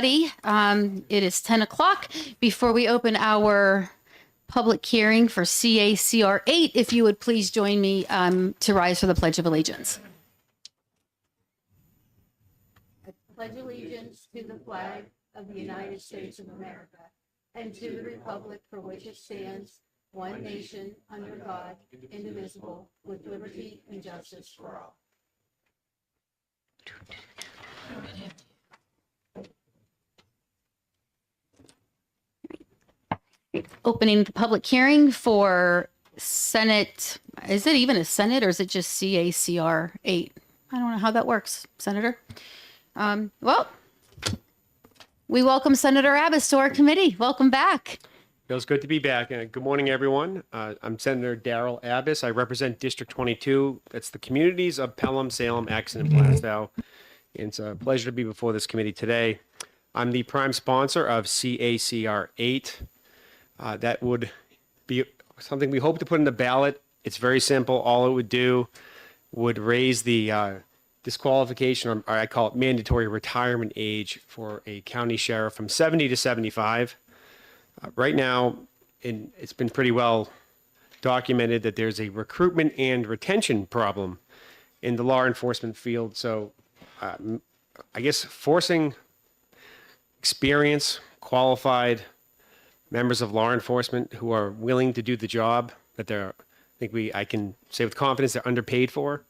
It is 10 o'clock. Before we open our public hearing for CACR 8, if you would please join me to rise for the Pledge of Allegiance. I pledge allegiance to the flag of the United States of America and to the republic for which it stands, one nation, under God, indivisible, with liberty and justice for all. Opening the public hearing for Senate. Is it even a Senate or is it just CACR 8? I don't know how that works, Senator. Well, we welcome Senator Abbas to our committee. Welcome back. Feels good to be back. Good morning, everyone. I'm Senator Darrell Abbas. I represent District 22. That's the communities of Pelham, Salem, Exton, and Plastow. It's a pleasure to be before this committee today. I'm the prime sponsor of CACR 8. That would be something we hope to put in the ballot. It's very simple. All it would do would raise the disqualification, or I call it mandatory retirement age for a county sheriff from 70 to 75. Right now, it's been pretty well documented that there's a recruitment and retention problem in the law enforcement field. So I guess forcing experienced, qualified members of law enforcement who are willing to do the job that I can say with confidence they're underpaid for.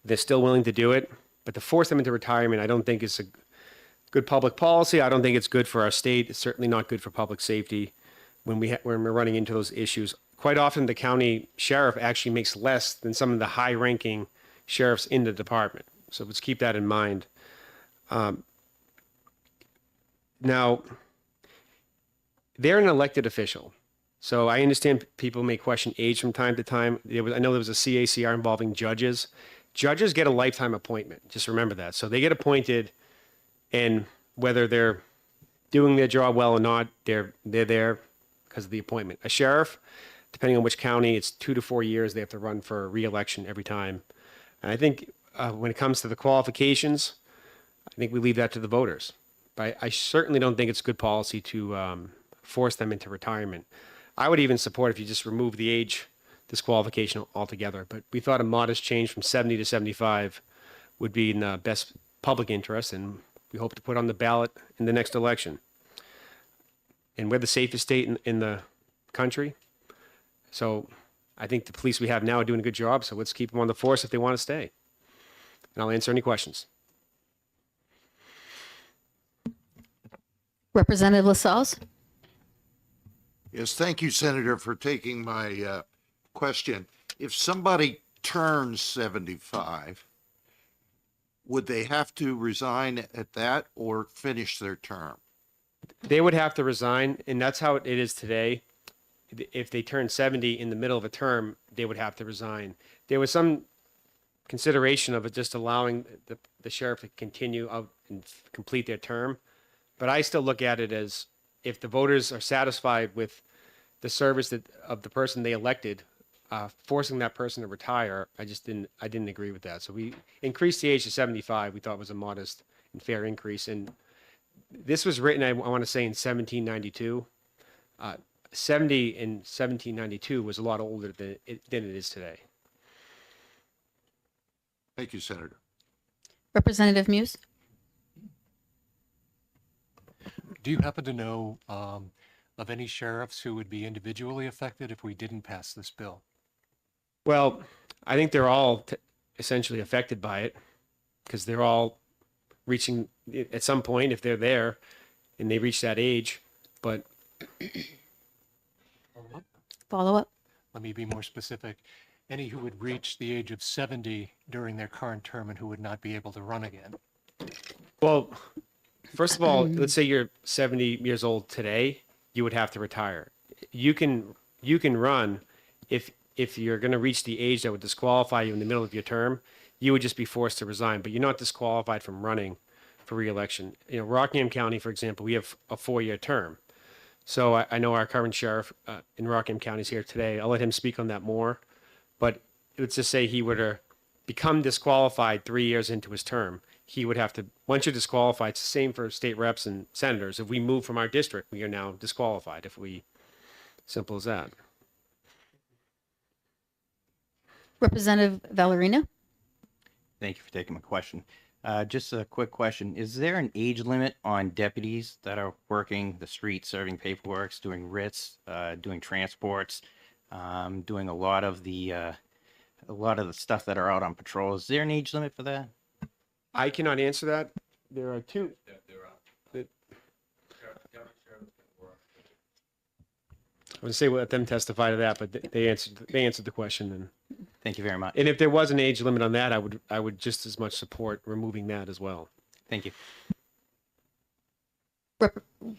They're still willing to do it, but to force them into retirement, I don't think is a good public policy. I don't think it's good for our state. It's certainly not good for public safety when we're running into those issues. Quite often, the county sheriff actually makes less than some of the high-ranking sheriffs in the department. So let's keep that in mind. Now, they're an elected official. So I understand people may question age from time to time. I know there was a CACR involving judges. Judges get a lifetime appointment. Just remember that. So they get appointed, and whether they're doing their job well or not, they're there because of the appointment. A sheriff, depending on which county, it's 2 to 4 years. They have to run for re-election every time. And I think when it comes to the qualifications, I think we leave that to the voters. But I certainly don't think it's good policy to force them into retirement. I would even support if you just remove the age disqualification altogether. But we thought a modest change from 70 to 75 would be in the best public interest, and we hope to put on the ballot in the next election. And we're the safest state in the country. So I think the police we have now are doing a good job. So let's keep them on the force if they want to stay. And I'll answer any questions. Representative Lascelles. Yes, thank you, Senator, for taking my question. If somebody turns 75, would they have to resign at that or finish their term? They would have to resign, and that's how it is today. If they turn 70 in the middle of a term, they would have to resign. There was some consideration of it just allowing the sheriff to continue out and complete their term. But I still look at it as if the voters are satisfied with the service of the person they elected, forcing that person to retire, I didn't agree with that. So we increased the age to 75. We thought was a modest and fair increase. And this was written, I want to say, in 1792. 70 in 1792 was a lot older than it is today. Thank you, Senator. Representative Muse. Do you happen to know of any sheriffs who would be individually affected if we didn't pass this bill? Well, I think they're all essentially affected by it because they're all reaching at some point, if they're there and they reach that age. But Follow up. Let me be more specific. Any who would reach the age of 70 during their current term and who would not be able to run again? Well, first of all, let's say you're 70 years old today, you would have to retire. You can run if you're going to reach the age that would disqualify you in the middle of your term, you would just be forced to resign, but you're not disqualified from running for re-election. You know, Rockingham County, for example, we have a 4-year term. So I know our current sheriff in Rockingham County is here today. I'll let him speak on that more, but let's just say he were to become disqualified 3 years into his term. he would have to, once you're disqualified, it's the same for state reps and senators. If we move from our district, we are now disqualified. Simple as that. Representative Valerina. Thank you for taking my question. Just a quick question. Is there an age limit on deputies that are working the streets, serving paperwork, doing writs, doing transports, doing a lot of the stuff that are out on patrol? Is there an age limit for that? I cannot answer that. There are two. That- I would say let them testify to that, but they answered the question. Thank you very much. And if there was an age limit on that, I would just as much support removing that as well. Thank you.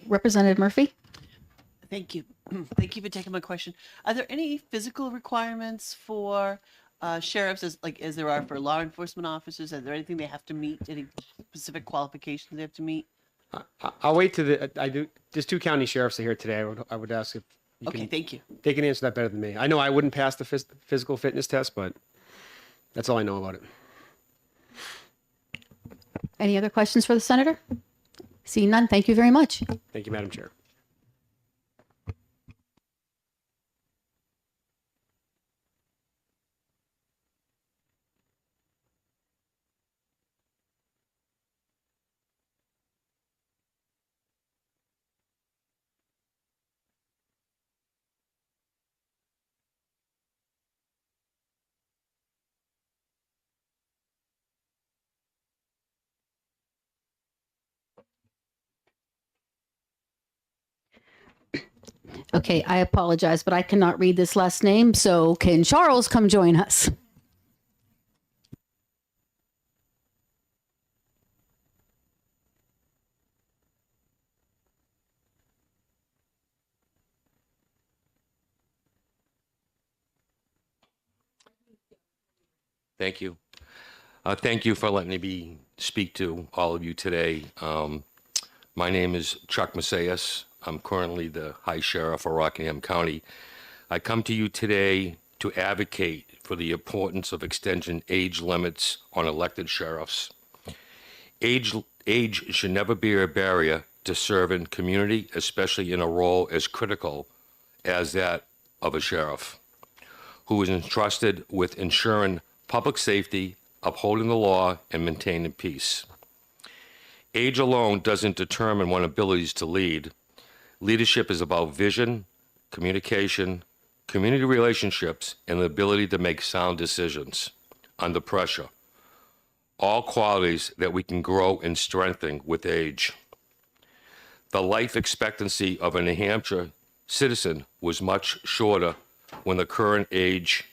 Representative Murphy. Thank you. Thank you for taking my question. Are there any physical requirements for sheriffs as there are for law enforcement officers? Is there anything they have to meet? Any specific qualifications they have to meet? I'll wait to there's two county sheriffs here today. I would ask if you Okay, can, thank you. they can answer that better than me. I know I wouldn't pass the physical fitness test, but that's all I know about it. Any other questions for the senator? Seeing none, thank you very much. Thank you, Madam Chair. Okay, I apologize, but I cannot read this last name. So can Charles come join us? Thank you. Thank you for letting me speak to all of you today. My name is Chuck Macias. I'm currently the High Sheriff of Rockingham County. I come to you today to advocate for the importance of extension age limits on elected sheriffs. Age should never be a barrier to serve in community, especially in a role as critical as that of a sheriff, who is entrusted with ensuring public safety, upholding the law, and maintaining peace. Age alone doesn't determine one's abilities to lead. Leadership is about vision, communication, community relationships, and the ability to make sound decisions under pressure. All qualities that we can grow and strengthen with age. The life expectancy of a New Hampshire citizen was much shorter when the current age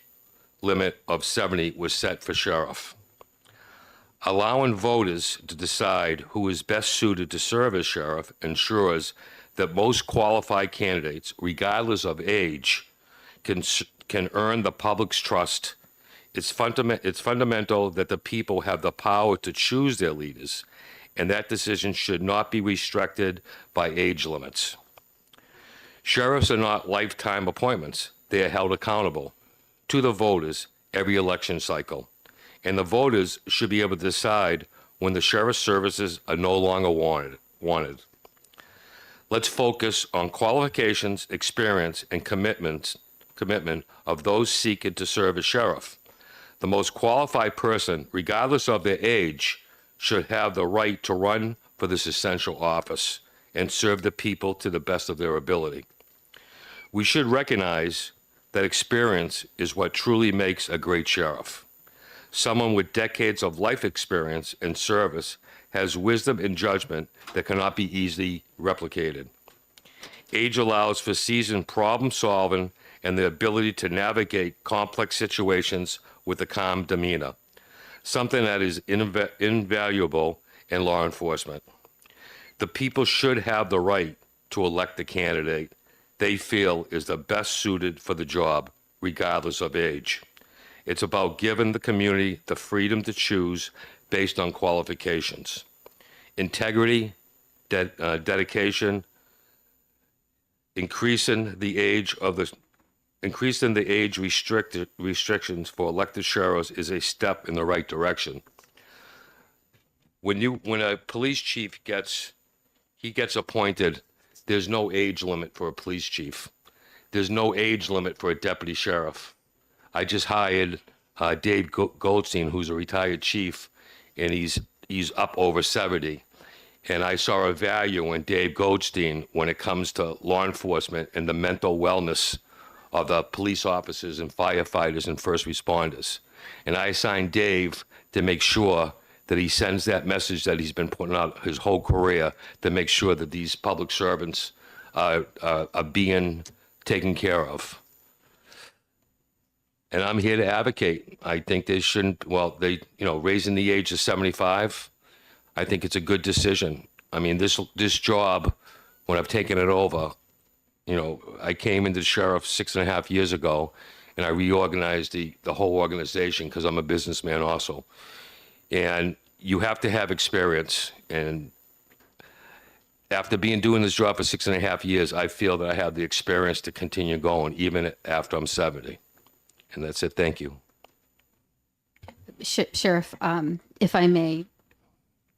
limit of 70 was set for sheriff. Allowing voters to decide who is best suited to serve as sheriff ensures that most qualified candidates, regardless of age, can earn the public's trust. It's fundamental that the people have the power to choose their leaders, and that decision should not be restricted by age limits. Sheriffs are not lifetime appointments. They are held accountable to the voters every election cycle, and the voters should be able to decide when the sheriff's services are no longer wanted. Let's focus on qualifications, experience, and commitment of those seeking to serve as sheriff. The most qualified person, regardless of their age, should have the right to run for this essential office and serve the people to the best of their ability. We should recognize that experience is what truly makes a great sheriff. Someone with decades of life experience and service has wisdom and judgment that cannot be easily replicated. Age allows for seasoned problem solving and the ability to navigate complex situations with a calm demeanor, something that is invaluable in law enforcement. The people should have the right to elect the candidate they feel is the best suited for the job, regardless of age. It's about giving the community the freedom to choose based on qualifications. Integrity, dedication, increasing the age restrictions for elected sheriffs is a step in the right direction. when a police chief gets appointed, there's no age limit for a police chief. There's no age limit for a deputy sheriff. I just hired Dave Goldstein, who's a retired chief, and he's up over 70. And I saw a value in Dave Goldstein when it comes to law enforcement and the mental wellness of the police officers and firefighters and first responders. And I assigned Dave to make sure that he sends that message that he's been putting out his whole career to make sure that these public servants are being taken care of. And I'm here to advocate. I think they shouldn't, raising the age to 75, I think it's a good decision. I mean, this job, when I've taken it over, I came into the sheriff 6.5 years ago, and I reorganized the whole organization because I'm a businessman also. And you have to have experience. And after doing this job for 6.5 years, I feel that I have the experience to continue going even after I'm 70. And that's it. Thank you. Sheriff, if I may,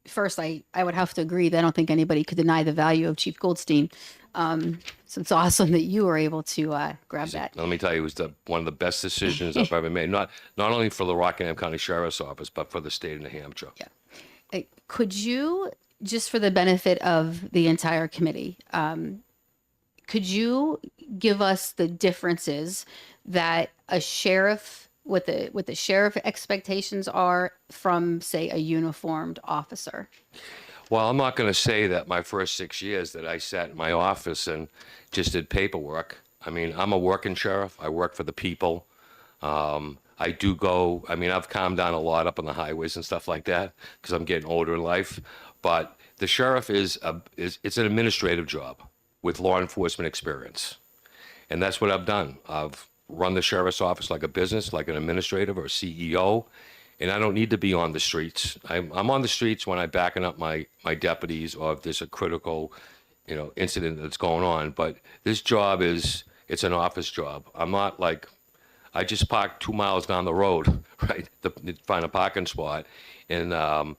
first, I would have to agree that I don't think anybody could deny the value of Chief Goldstein. So it's awesome that you were able to grab that. Let me tell you, it was one of the best decisions I've ever made. Not only for the Rockingham County Sheriff's Office, but for the state of New Hampshire. Yeah. Could you, just for the benefit of the entire committee, could you give us the differences that a sheriff, what the sheriff expectations are from, say, a uniformed officer? Well, I'm not going to say that my first 6 years that I sat in my office and just did paperwork. I mean, I'm a working sheriff. I work for the people. I do go, I've calmed down a lot up on the highways and stuff like that because I'm getting older in life. But the sheriff it's an administrative job with law enforcement experience. And that's what I've done. I've run the sheriff's office like a business, like an administrative or CEO. And I don't need to be on the streets. I'm on the streets when I'm backing up my deputies or if there's a critical, incident that's going on. But this job it's an office job. I'm not like, I just park 2 miles down the road, right, to find a parking spot. And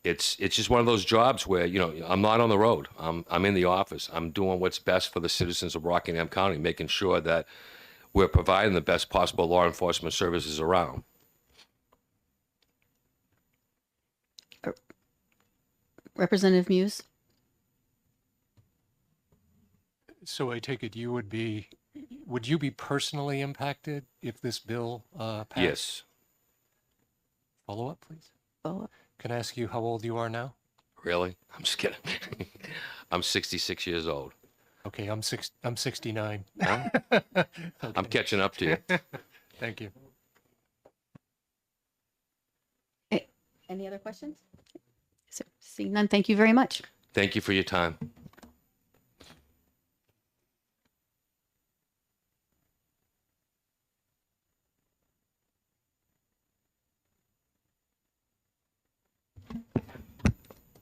it's just one of those jobs where, I'm not on the road. I'm in the office. I'm doing what's best for the citizens of Rockingham County, making sure that we're providing the best possible law enforcement services around. Representative Muse? So I take it would you be personally impacted if this bill passed? Yes. Follow up, please. Oh, Can I ask you how old you are now? Really? I'm just kidding. I'm 66 years old. Okay, I'm 69. Huh? I'm catching up to you. Thank you. any other questions? So, seeing none, thank you very much. Thank you for your time.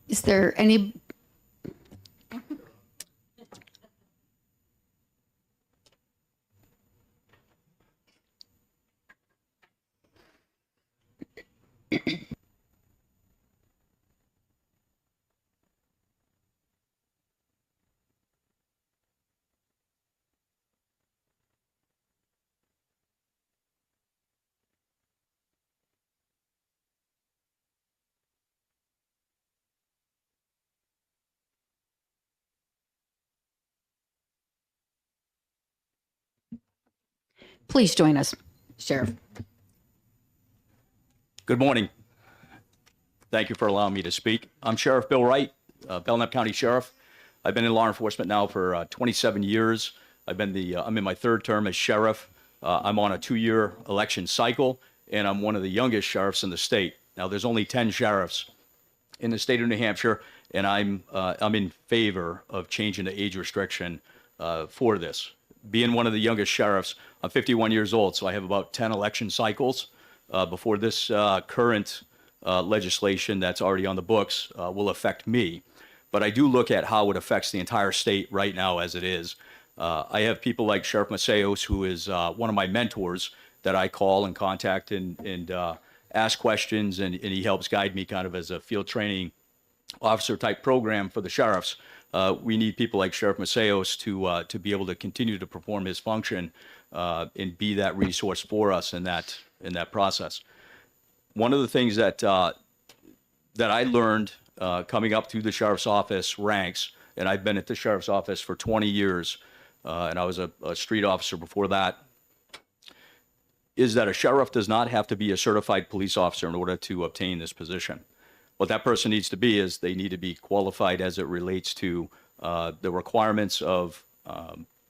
Is there any? Please join us, Sheriff. Good morning. Thank you for allowing me to speak. I'm Sheriff Bill Wright, Belknap County Sheriff. I've been in law enforcement now for 27 years. I'm in my third term as sheriff. I'm on a 2-year election cycle, and I'm one of the youngest sheriffs in the state. Now, there's only 10 sheriffs in the state of New Hampshire, and I'm in favor of changing the age restriction for this. Being one of the youngest sheriffs, I'm 51 years old, so I have about 10 election cycles before this current legislation that's already on the books will affect me. But I do look at how it affects the entire state right now as it is. I have people like Sheriff Maceos, who is one of my mentors that I call and contact and ask questions, and he helps guide me kind of as a field training officer type program for the sheriffs. We need people like Sheriff Maceos to be able to continue to perform his function and be that resource for us in that process. One of the things that I learned coming up through the sheriff's office ranks, and I've been at the sheriff's office for 20 years, and I was a street officer before that, is that a sheriff does not have to be a certified police officer in order to obtain this position. What that person needs to be is they need to be qualified as it relates to the requirements of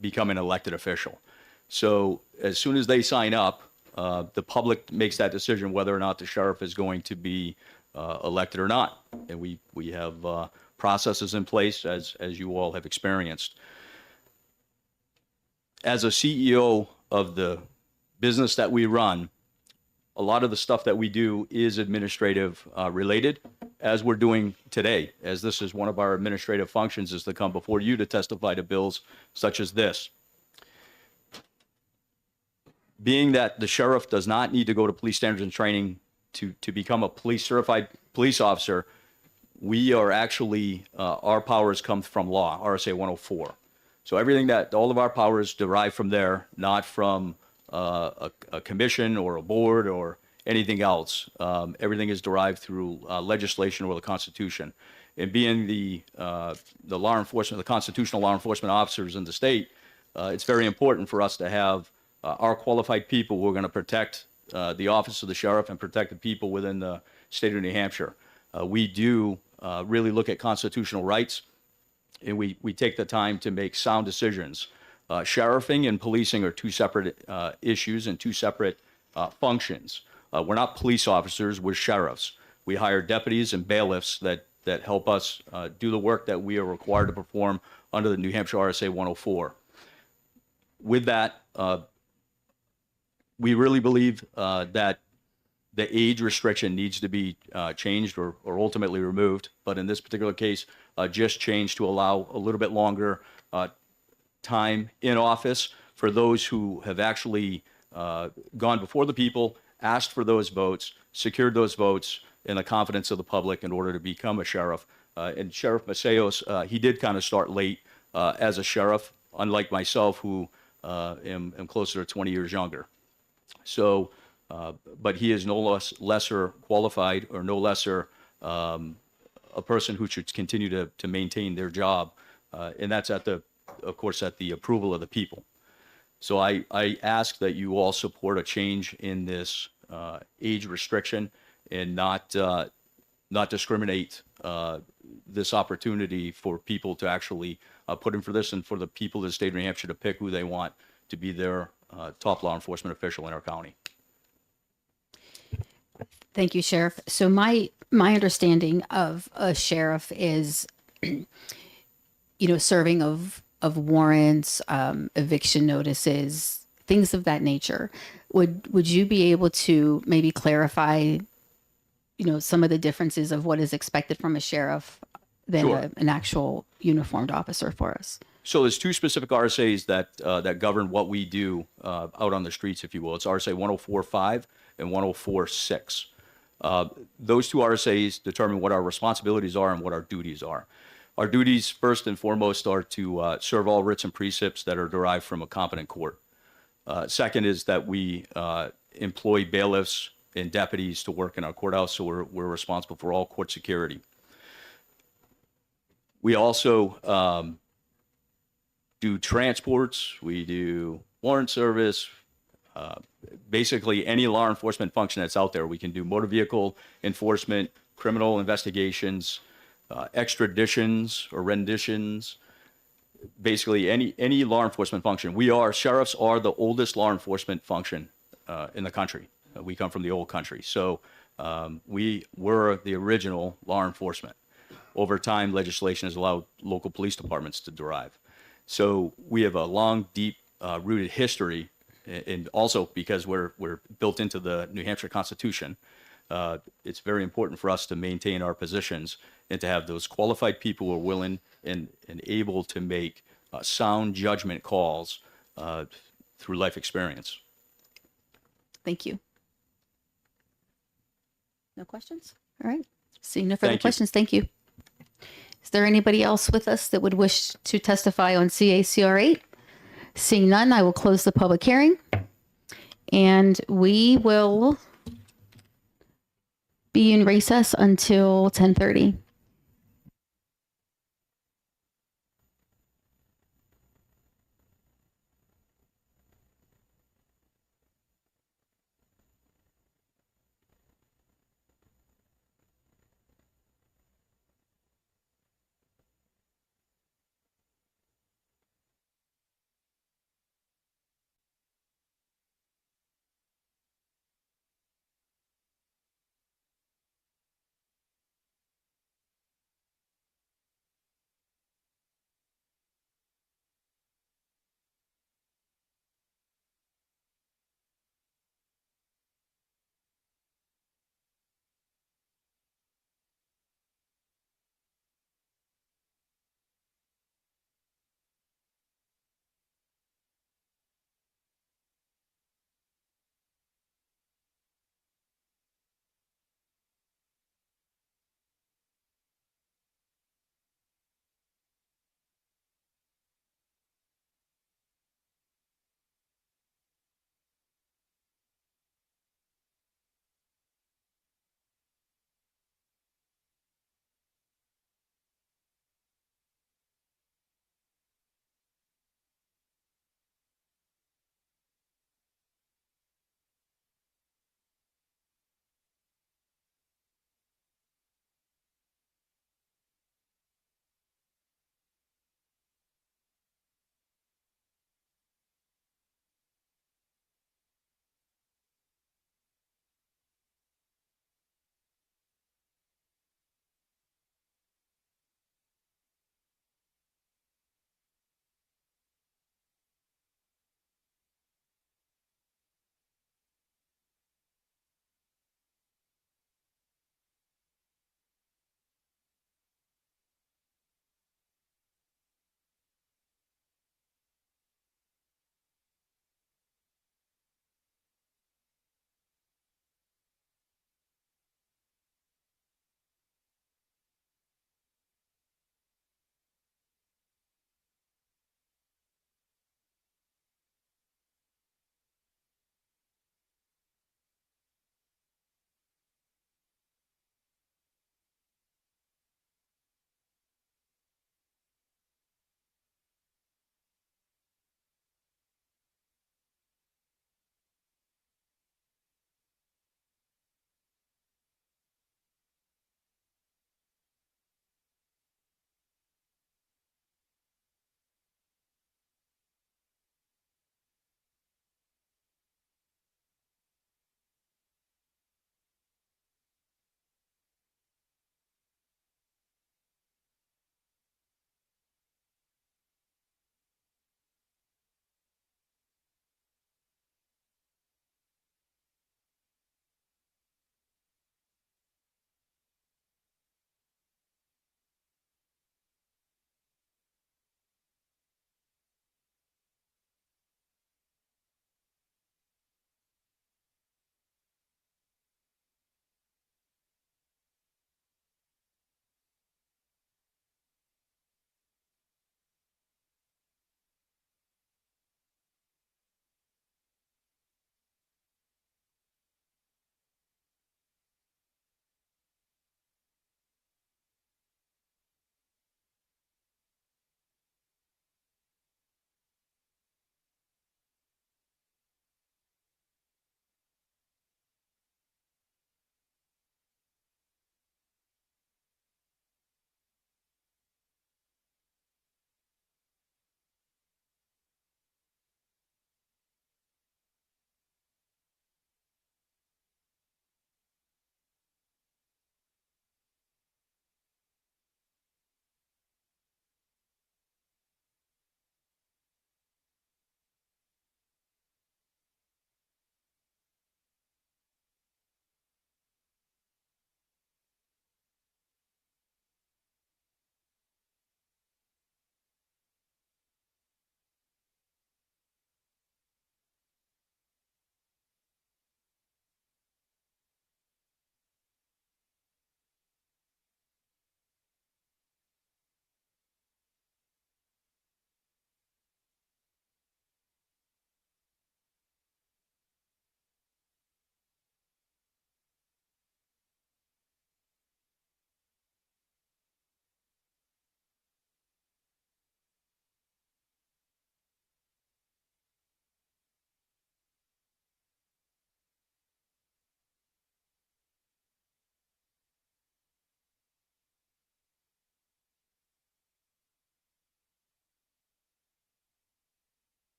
becoming an elected official. So as soon as they sign up, the public makes that decision whether or not the sheriff is going to be elected or not. And we have processes in place as you all have experienced. As a CEO of the business that we run, a lot of the stuff that we do is administrative related, as we're doing today, as this is one of our administrative functions, is to come before you to testify to bills such as this. Being that the sheriff does not need to go to police standards and training to become a certified police officer, we are actually, our powers come from law, RSA 104. So all of our powers derive from there, not from a commission or a board or anything else. Everything is derived through legislation or the Constitution. And being the law enforcement, the constitutional law enforcement officers in the state, it's very important for us to have our qualified people who are going to protect the office of the sheriff and protect the people within the state of New Hampshire. We do really look at constitutional rights, and we take the time to make sound decisions. Sheriffing and policing are two separate issues and two separate functions. We're not police officers, we're sheriffs. We hire deputies and bailiffs that help us do the work that we are required to perform under the New Hampshire RSA 104. With that, we really believe that the age restriction needs to be changed or ultimately removed, but in this particular case, just changed to allow a little bit longer time in office for those who have actually gone before the people, asked for those votes, secured those votes in the confidence of the public in order to become a sheriff. And Sheriff Maceos, he did kind of start late as a sheriff, unlike myself, who am closer to 20 years younger. So, but he is no lesser qualified or no lesser a person who should continue to maintain their job. And that's of course, at the approval of the people. So I ask that you all support a change in this age restriction and not discriminate this opportunity for people to actually put in for this, and for the people of the state of New Hampshire to pick who they want to be their top law enforcement official in our county. Thank you, Sheriff. So my understanding of a sheriff is, serving of warrants, eviction notices, things of that nature. Would you be able to maybe clarify, some of the differences of what is expected from a sheriff than Sure. an actual uniformed officer for us? So there's two specific RSAs that govern what we do out on the streets, if you will. It's RSA 104.5 and 104.6. Those two RSAs determine what our responsibilities are and what our duties are. Our duties, first and foremost, are to serve all writs and precepts that are derived from a competent court. Second is that we employ bailiffs and deputies to work in our courthouse, so we're responsible for all court security. We also do transports, we do warrant service, basically any law enforcement function that's out there. We can do motor vehicle enforcement, criminal investigations, extraditions or renditions, basically any law enforcement function. Sheriffs are the oldest law enforcement function in the country. We come from the old country. So we were the original law enforcement. Over time, legislation has allowed local police departments to derive. So we have a long, deep rooted history, and also because we're built into the New Hampshire Constitution, it's very important for us to maintain our positions and to have those qualified people who are willing and able to make sound judgment calls through life experience. Thank you. No questions? All right. Seeing no further Thank you. questions, thank you. Is there anybody else with us that would wish to testify on CACR 8? Seeing none, I will close the public hearing. And we will be in recess until 10:30.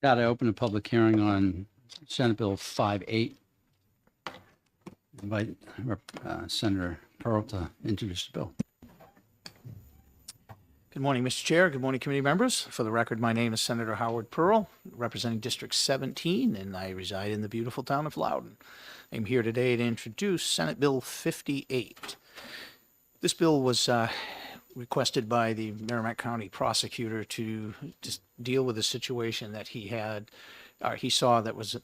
That I open a public hearing on Senate Bill 58. Invite Senator Pearl to introduce the bill. Good morning, Mr. Chair. Good morning, committee members. For the record, my name is Senator Howard Pearl, representing District 17, and I reside in the beautiful town of Loudon. I'm here today to introduce Senate Bill 58. This bill was requested by the Merrimack County prosecutor to just deal with a situation that he saw that was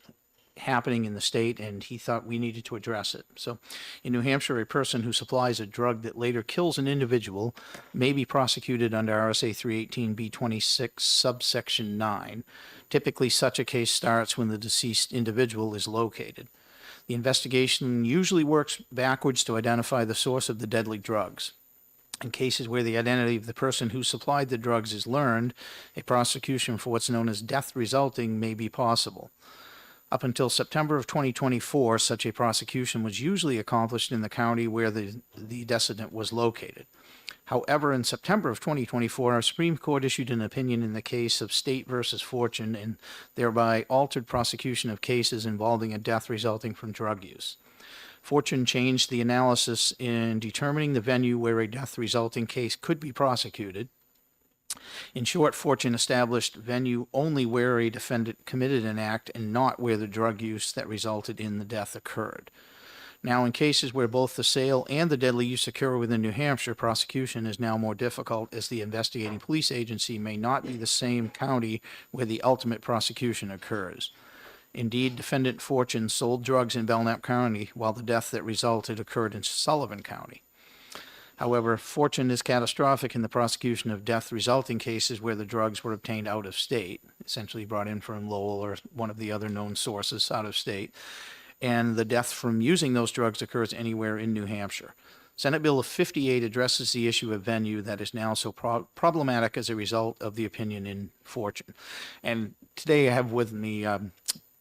happening in the state, and he thought we needed to address it. So in New Hampshire, a person who supplies a drug that later kills an individual may be prosecuted under RSA 318B26 subsection 9. Typically, such a case starts when the deceased individual is located. The investigation usually works backwards to identify the source of the deadly drugs. In cases where the identity of the person who supplied the drugs is learned, a prosecution for what's known as death resulting may be possible. Up until September of 2024, such a prosecution was usually accomplished in the county where the decedent was located. However, in September of 2024, our Supreme Court issued an opinion in the case of State versus Fortune and thereby altered prosecution of cases involving a death resulting from drug use. Fortune changed the analysis in determining the venue where a death resulting case could be prosecuted. In short, Fortune established venue only where a defendant committed an act and not where the drug use that resulted in the death occurred. Now, in cases where both the sale and the deadly use occur within New Hampshire, prosecution is now more difficult as the investigating police agency may not be the same county where the ultimate prosecution occurs. Indeed, defendant Fortune sold drugs in Belknap County while the death that resulted occurred in Sullivan County. However, Fortune is catastrophic in the prosecution of death resulting cases where the drugs were obtained out of state, essentially brought in from Lowell or one of the other known sources out of state, and the death from using those drugs occurs anywhere in New Hampshire. Senate Bill 58 addresses the issue of venue that is now so problematic as a result of the opinion in Fortune. And today I have with me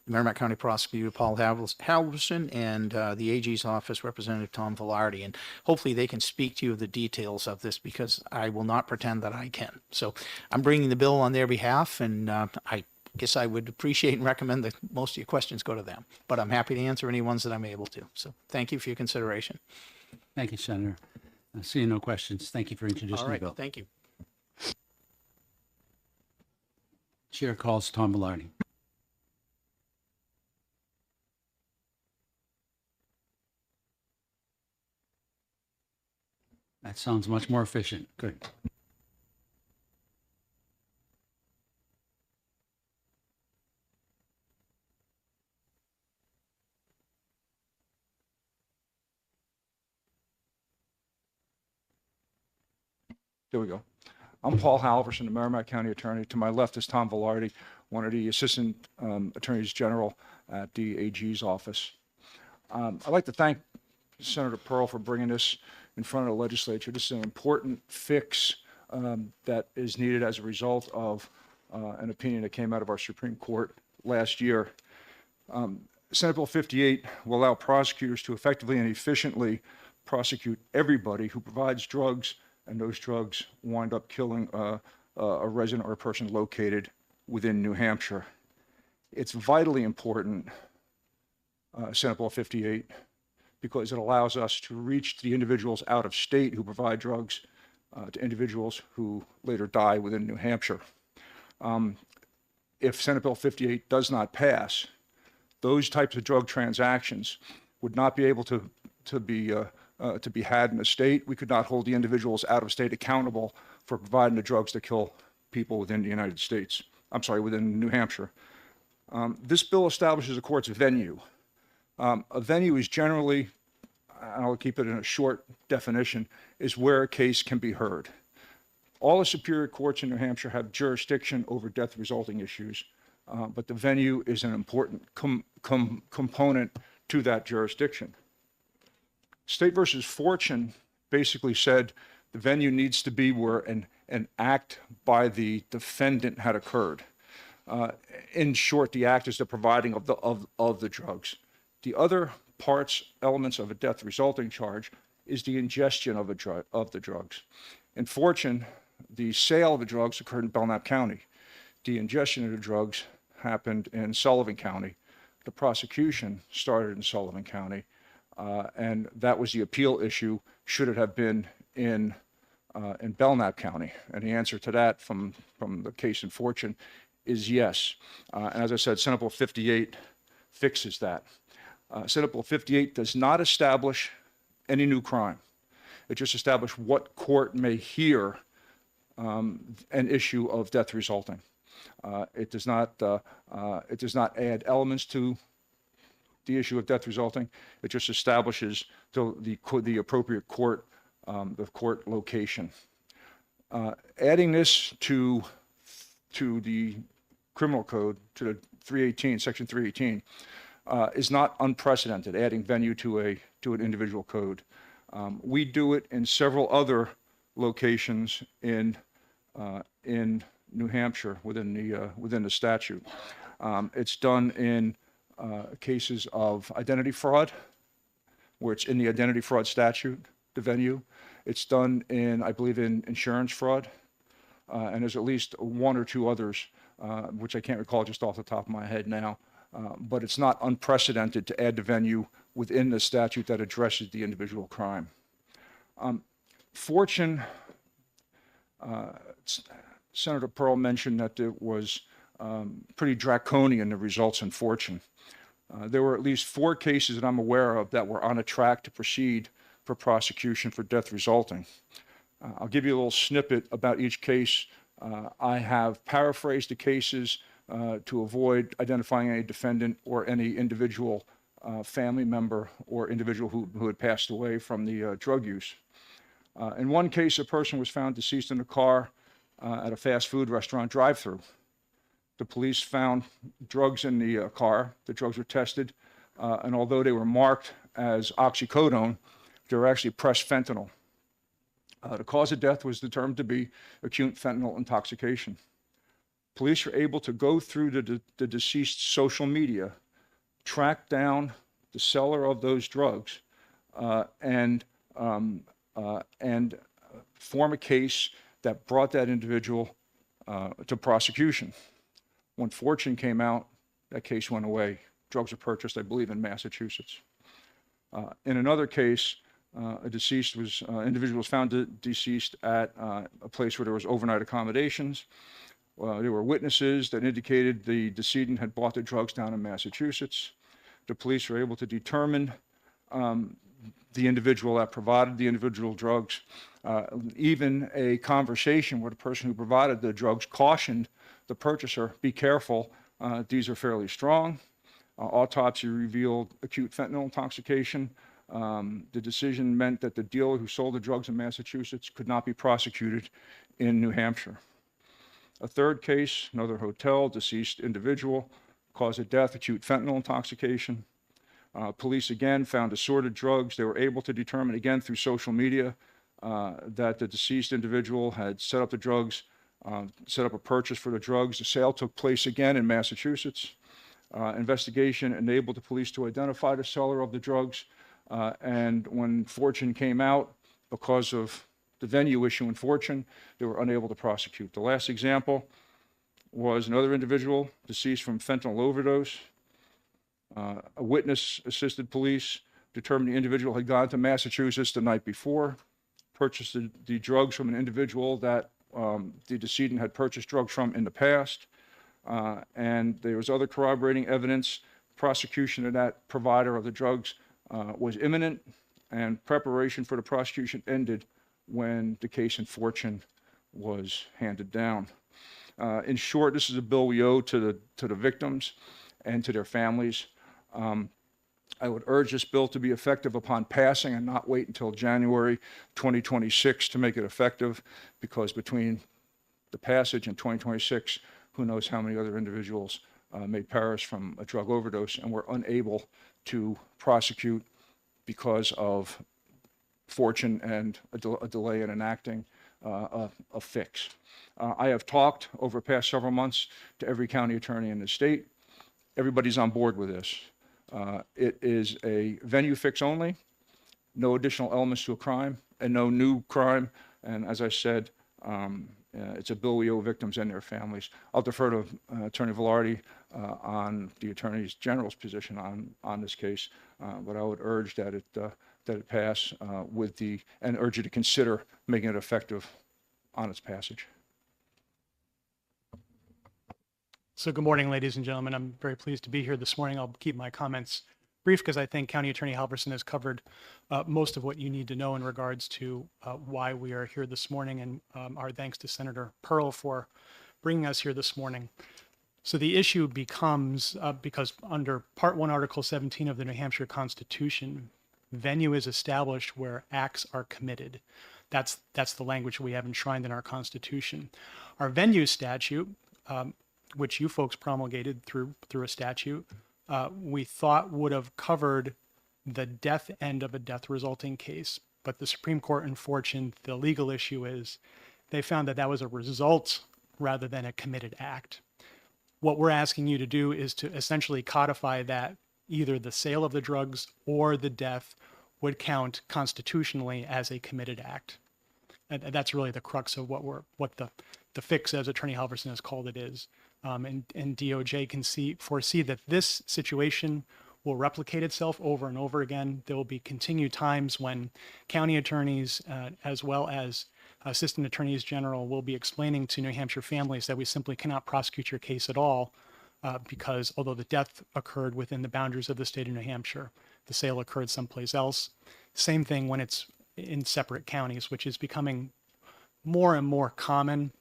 Merrimack County Prosecutor Paul Halverson and the AG's office, Representative Tom Velarde, and hopefully they can speak to you of the details of this because I will not pretend that I can. So I'm bringing the bill on their behalf, and I guess I would appreciate and recommend that most of your questions go to them, but I'm happy to answer any ones that I'm able to. So thank you for your consideration. Thank you, Senator. Seeing no questions, thank you for introducing All the right, bill. thank you. Chair calls Tom Velarde. That sounds much more efficient. Good. There we go. I'm Paul Halverson, the Merrimack County Attorney. To my left is Tom Velarde, one of the Assistant Attorneys General at the AG's office. I'd like to thank Senator Pearl for bringing this in front of the legislature. This is an important fix that is needed as a result of an opinion that came out of our Supreme Court last year. Senate Bill 58 will allow prosecutors to effectively and efficiently prosecute everybody who provides drugs and those drugs wind up killing a resident or a person located within New Hampshire. It's vitally important, Senate Bill 58, because it allows us to reach the individuals out of state who provide drugs to individuals who later die within New Hampshire. If Senate Bill 58 does not pass, those types of drug transactions would not be able to be had in the state. We could not hold the individuals out of state accountable for providing the drugs that kill people within the United States. I'm sorry, within New Hampshire. This bill establishes a court's venue. A venue is generally, and I'll keep it in a short definition, is where a case can be heard. All the superior courts in New Hampshire have jurisdiction over death resulting issues, but the venue is an important component to that jurisdiction. State versus Fortune basically said the venue needs to be where an act by the defendant had occurred. In short, the act is the providing of the drugs. The other elements of a death resulting charge is the ingestion of the drugs. In Fortune, the sale of the drugs occurred in Belknap County. The ingestion of the drugs happened in Sullivan County. The prosecution started in Sullivan County, and that was the appeal issue. Should it have been in Belknap County? And the answer to that from the case in Fortune is yes. And as I said, Senate Bill 58 fixes that. Senate Bill 58 does not establish any new crime. It just established what court may hear an issue of death resulting. It does not add elements to the issue of death resulting. It just establishes the appropriate court, the court location. Adding this to the criminal code, to the 318, section 318, is not unprecedented, adding venue to an individual code. We do it in several other locations in New Hampshire within the statute. It's done in cases of identity fraud, where it's in the identity fraud statute, the venue. It's done in, I believe, in insurance fraud, and there's at least one or two others, which I can't recall just off the top of my head now. But it's not unprecedented to add the venue within the statute that addresses the individual crime. Fortune, Senator Pearl mentioned that it was pretty draconian, the results in Fortune. There were at least 4 cases that I'm aware of that were on a track to proceed for prosecution for death resulting. I'll give you a little snippet about each case. I have paraphrased the cases to avoid identifying any defendant or any individual family member or individual who had passed away from the drug use. In one case, a person was found deceased in a car at a fast food restaurant drive-through. The police found drugs in the car. The drugs were tested, and although they were marked as oxycodone, they were actually pressed fentanyl. The cause of death was determined to be acute fentanyl intoxication. Police were able to go through the deceased's social media, track down the seller of those drugs, and form a case that brought that individual to prosecution. When Fortune came out, that case went away. Drugs were purchased, I believe, in Massachusetts. In another case, a individual was found deceased at a place where there was overnight accommodations. There were witnesses that indicated the decedent had bought the drugs down in Massachusetts. The police were able to determine the individual that provided the individual drugs. Even a conversation where the person who provided the drugs cautioned the purchaser, be careful, these are fairly strong. Autopsy revealed acute fentanyl intoxication. The decision meant that the dealer who sold the drugs in Massachusetts could not be prosecuted in New Hampshire. A third case, another hotel, deceased individual, cause of death, acute fentanyl intoxication. Police again found assorted drugs. They were able to determine again through social media that the deceased individual had set up the drugs, set up a purchase for the drugs. The sale took place again in Massachusetts. Investigation enabled the police to identify the seller of the drugs. And when Fortune came out, because of the venue issue in Fortune, they were unable to prosecute. The last example was another individual deceased from fentanyl overdose. A witness assisted police, determined the individual had gone to Massachusetts the night before, purchased the drugs from an individual that the decedent had purchased drugs from in the past. And there was other corroborating evidence. Prosecution of that provider of the drugs was imminent, and preparation for the prosecution ended when the case in Fortune was handed down. In short, this is a bill we owe to the victims and to their families. I would urge this bill to be effective upon passing and not wait until January 2026 to make it effective, because between the passage and 2026, who knows how many other individuals may perish from a drug overdose, and we're unable to prosecute because of Fortune and a delay in enacting a fix. I have talked over the past several months to every county attorney in the state. Everybody's on board with this. It is a venue fix only, no additional elements to a crime, and no new crime. And as I said, it's a bill we owe victims and their families. I'll defer to Attorney Velarde on the Attorney General's position on this case, but I would urge that it pass and urge you to consider making it effective on its passage. So good morning, ladies and gentlemen. I'm very pleased to be here this morning. I'll keep my comments brief because I think County Attorney Halverson has covered most of what you need to know in regards to why we are here this morning, and our thanks to Senator Pearl for bringing us here this morning. So the issue becomes, because under Part 1, Article 17 of the New Hampshire Constitution, venue is established where acts are committed. That's the language we have enshrined in our Constitution. Our venue statute, which you folks promulgated through a statute, we thought would have covered the death end of a death resulting case. But the Supreme Court in Fortune, the legal issue is they found that that was a result rather than a committed act. What we're asking you to do is to essentially codify that either the sale of the drugs or the death would count constitutionally as a committed act. And that's really the crux of what the fix, as Attorney Halverson has called it, is. And DOJ can foresee that this situation will replicate itself over and over again. There will be continued times when county attorneys, as well as assistant attorneys general, will be explaining to New Hampshire families that we simply cannot prosecute your case at all because although the death occurred within the boundaries of the state of New Hampshire, the sale occurred someplace else. Same thing when it's in separate counties, which is becoming more and more common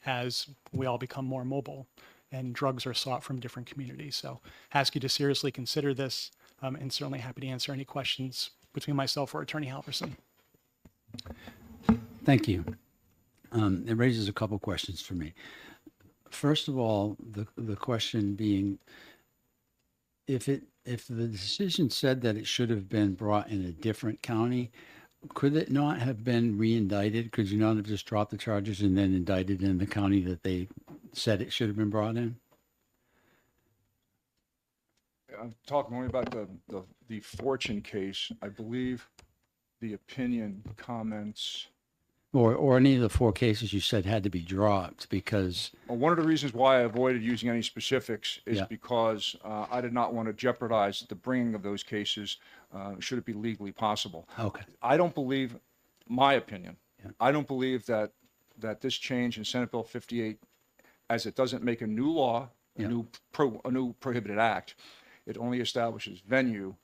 as we all become more mobile and drugs are sought from different communities. So ask you to seriously consider this, and certainly happy to answer any questions between myself or Attorney Halverson. Thank you. It raises a couple questions for me. First of all, the question being, if the decision said that it should have been brought in a different county, could it not have been re-indicted? Could you not have just dropped the charges and then indicted in the county that they said it should have been brought in? I'm talking only about the Fortune case. I believe the opinion comments. Or any of the 4 cases you said had to be dropped because... Well, one of the reasons why I avoided using any specifics is Yeah. because I did not want to jeopardize the bringing of those cases should it be legally possible. Okay. I don't believe, my opinion, Yeah. I don't believe that this change in Senate Bill 58, as it doesn't make a new law, a Yeah. new prohibited act, it only establishes venue.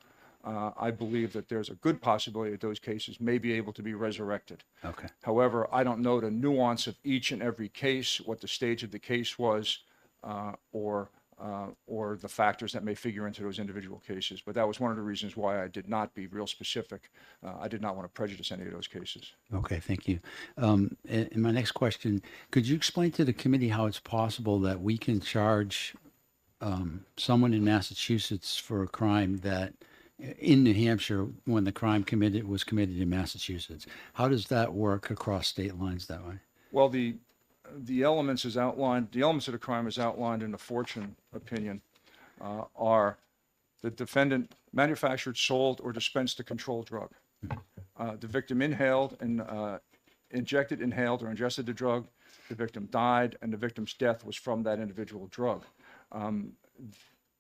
I believe that there's a good possibility that those cases may be able to be resurrected. Okay. However, I don't know the nuance of each and every case, what the stage of the case was, or the factors that may figure into those individual cases. But that was one of the reasons why I did not be real specific. I did not want to prejudice any of those cases. Okay, thank you. And my next question, could you explain to the committee how it's possible that we can charge someone in Massachusetts for a crime that in New Hampshire when the crime was committed in Massachusetts? How does that work across state lines that way? Well, the elements of the crime is outlined in the Fortune opinion are the defendant manufactured, sold, or dispensed a controlled drug. The victim inhaled, or ingested the drug. The victim died, and the victim's death was from that individual drug.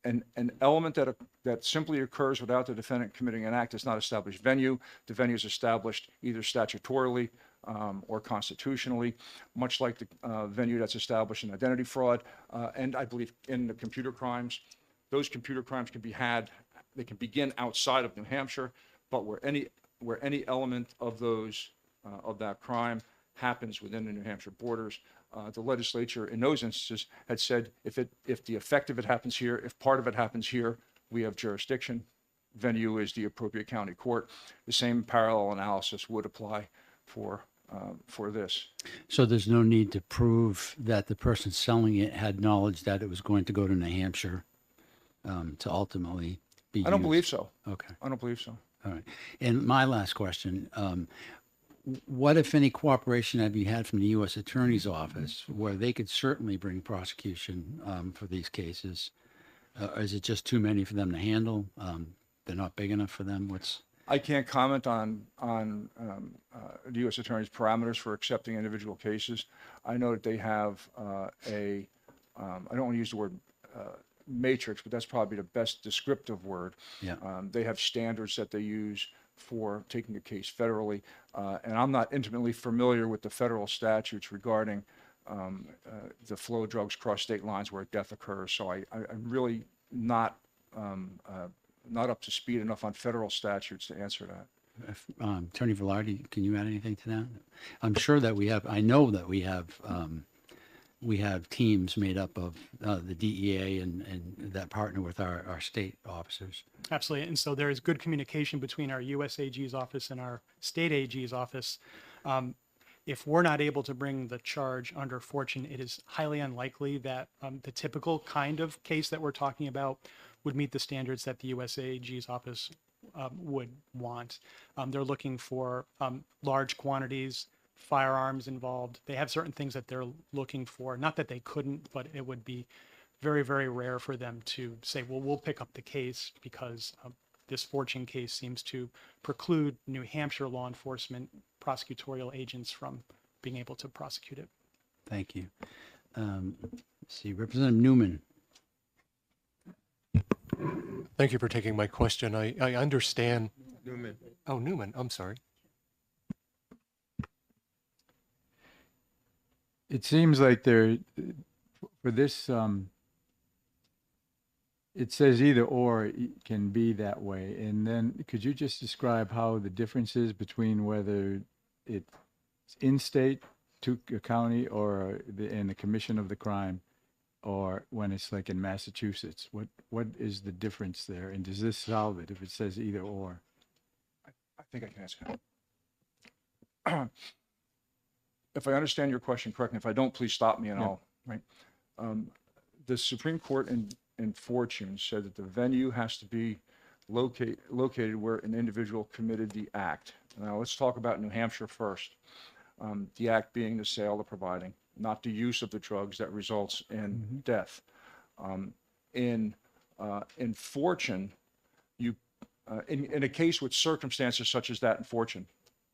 An element that simply occurs without the defendant committing an act does not establish venue. The venue is established either statutorily or constitutionally, much like the venue that's established in identity fraud. And I believe in the computer crimes, those computer crimes can they can begin outside of New Hampshire, but where any element of that crime happens within the New Hampshire borders, the legislature in those instances had said if the effect of it happens here, if part of it happens here, we have jurisdiction. Venue is the appropriate county court. The same parallel analysis would apply for this. So there's no need to prove that the person selling it had knowledge that it was going to go to New Hampshire to ultimately be I don't used. believe so. Okay. I don't believe so. All right. And my last question, what, if any, cooperation have you had from the U.S. Attorney's Office where they could certainly bring prosecution for these cases? Is it just too many for them to handle? They're not big enough for them? I can't comment on the U.S. Attorney's parameters for accepting individual cases. I know that they have I don't want to use the word matrix, but that's probably the best descriptive word. Yeah. They have standards that they use for taking a case federally, and I'm not intimately familiar with the federal statutes regarding the flow of drugs across state lines where death occurs. So I'm really not up to speed enough on federal statutes to answer that. Attorney Velarde, can you add anything to that? I'm sure that I know that we have teams made up of the DEA and that partner with our state officers. Absolutely. And so there is good communication between our U.S. AG's office and our state AG's office. If we're not able to bring the charge under Fortune, it is highly unlikely that the typical kind of case that we're talking about would meet the standards that the U.S. AG's office would want. They're looking for large quantities, firearms involved. They have certain things that they're looking for. Not that they couldn't, but it would be very, very rare for them to say, well, we'll pick up the case because this Fortune case seems to preclude New Hampshire law enforcement prosecutorial agents from being able to prosecute it. Thank you. Let's see, Representative Newman. Thank you for taking my question. I understand. Newman. Oh, Newman. I'm sorry. It seems like for this, it says either or it can be that way. And then could you just describe how the difference is between whether it's in-state to a county or in the commission of the crime, or when it's like in Massachusetts? What is the difference there? And does this solve it if it says either or? I think I can answer. If I understand your question correctly, if I don't, please stop me and I'll, right? The Supreme Court in Fortune said that the venue has to be located where an individual committed the act. Now let's talk about New Hampshire first. The act being the sale or providing, not the use of the drugs that results in death. In Fortune, in a case with circumstances such as that in Fortune,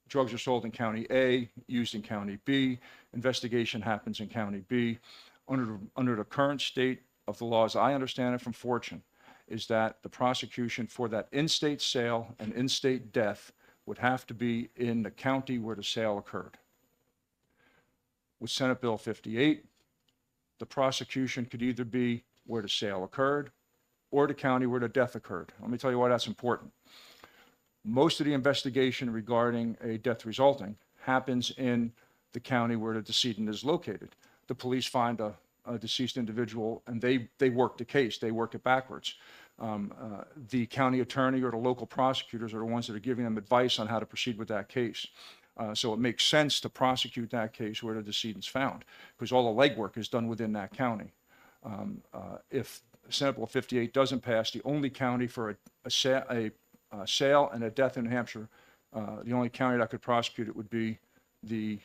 drugs are sold in County A, used in County B, investigation happens in County B. Under the current state of the laws, I understand it from Fortune, is that the prosecution for that in-state sale and in-state death would have to be in the county where the sale occurred. With Senate Bill 58, the prosecution could either be where the sale occurred or the county where the death occurred. Let me tell you why that's important. Most of the investigation regarding a death resulting happens in the county where the decedent is located. The police find a deceased individual and they work the case, they work it backwards. The county attorney or the local prosecutors are the ones that are giving them advice on how to proceed with that case. So it makes sense to prosecute that case where the decedent's found, because all the legwork is done within that county. If Senate Bill 58 doesn't pass, the only county for a sale and a death in New Hampshire, the only county that could prosecute it would be the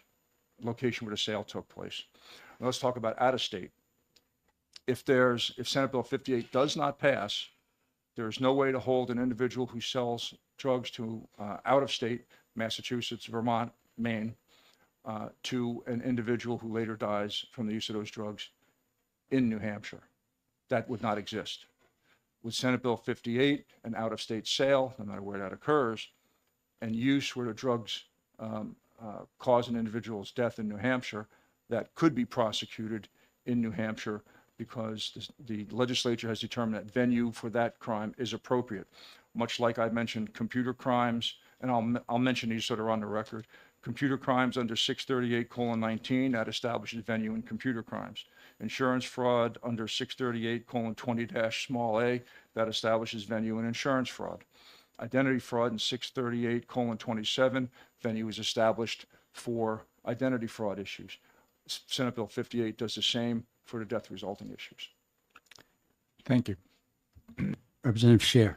location where the sale took place. Now let's talk about out of state. If Senate Bill 58 does not pass, there's no way to hold an individual who sells drugs to out of state, Massachusetts, Vermont, Maine, to an individual who later dies from the use of those drugs in New Hampshire. That would not exist. With Senate Bill 58, an out-of-state sale, no matter where that occurs, and use where the drugs cause an individual's death in New Hampshire, that could be prosecuted in New Hampshire because the legislature has determined that venue for that crime is appropriate. Much like I mentioned computer crimes, and I'll mention these so they're on the record. Computer crimes under 638:19, that establishes venue in computer crimes. Insurance fraud under 638:20-a, that establishes venue in insurance fraud. Identity fraud in 638:27, venue is established for identity fraud issues. Senate Bill 58 does the same for the death resulting issues. Thank you. Representative Scher.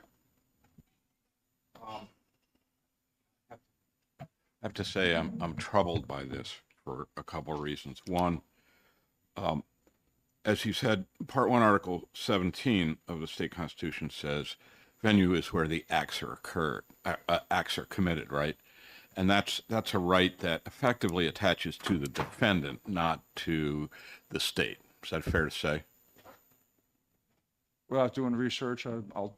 I have to say I'm troubled by this for a couple of reasons. One, as you said, Part 1, Article 17 of the state constitution says venue is where the acts are committed, right? And that's a right that effectively attaches to the defendant, not to the state. Is that fair to say? Without doing research, I'll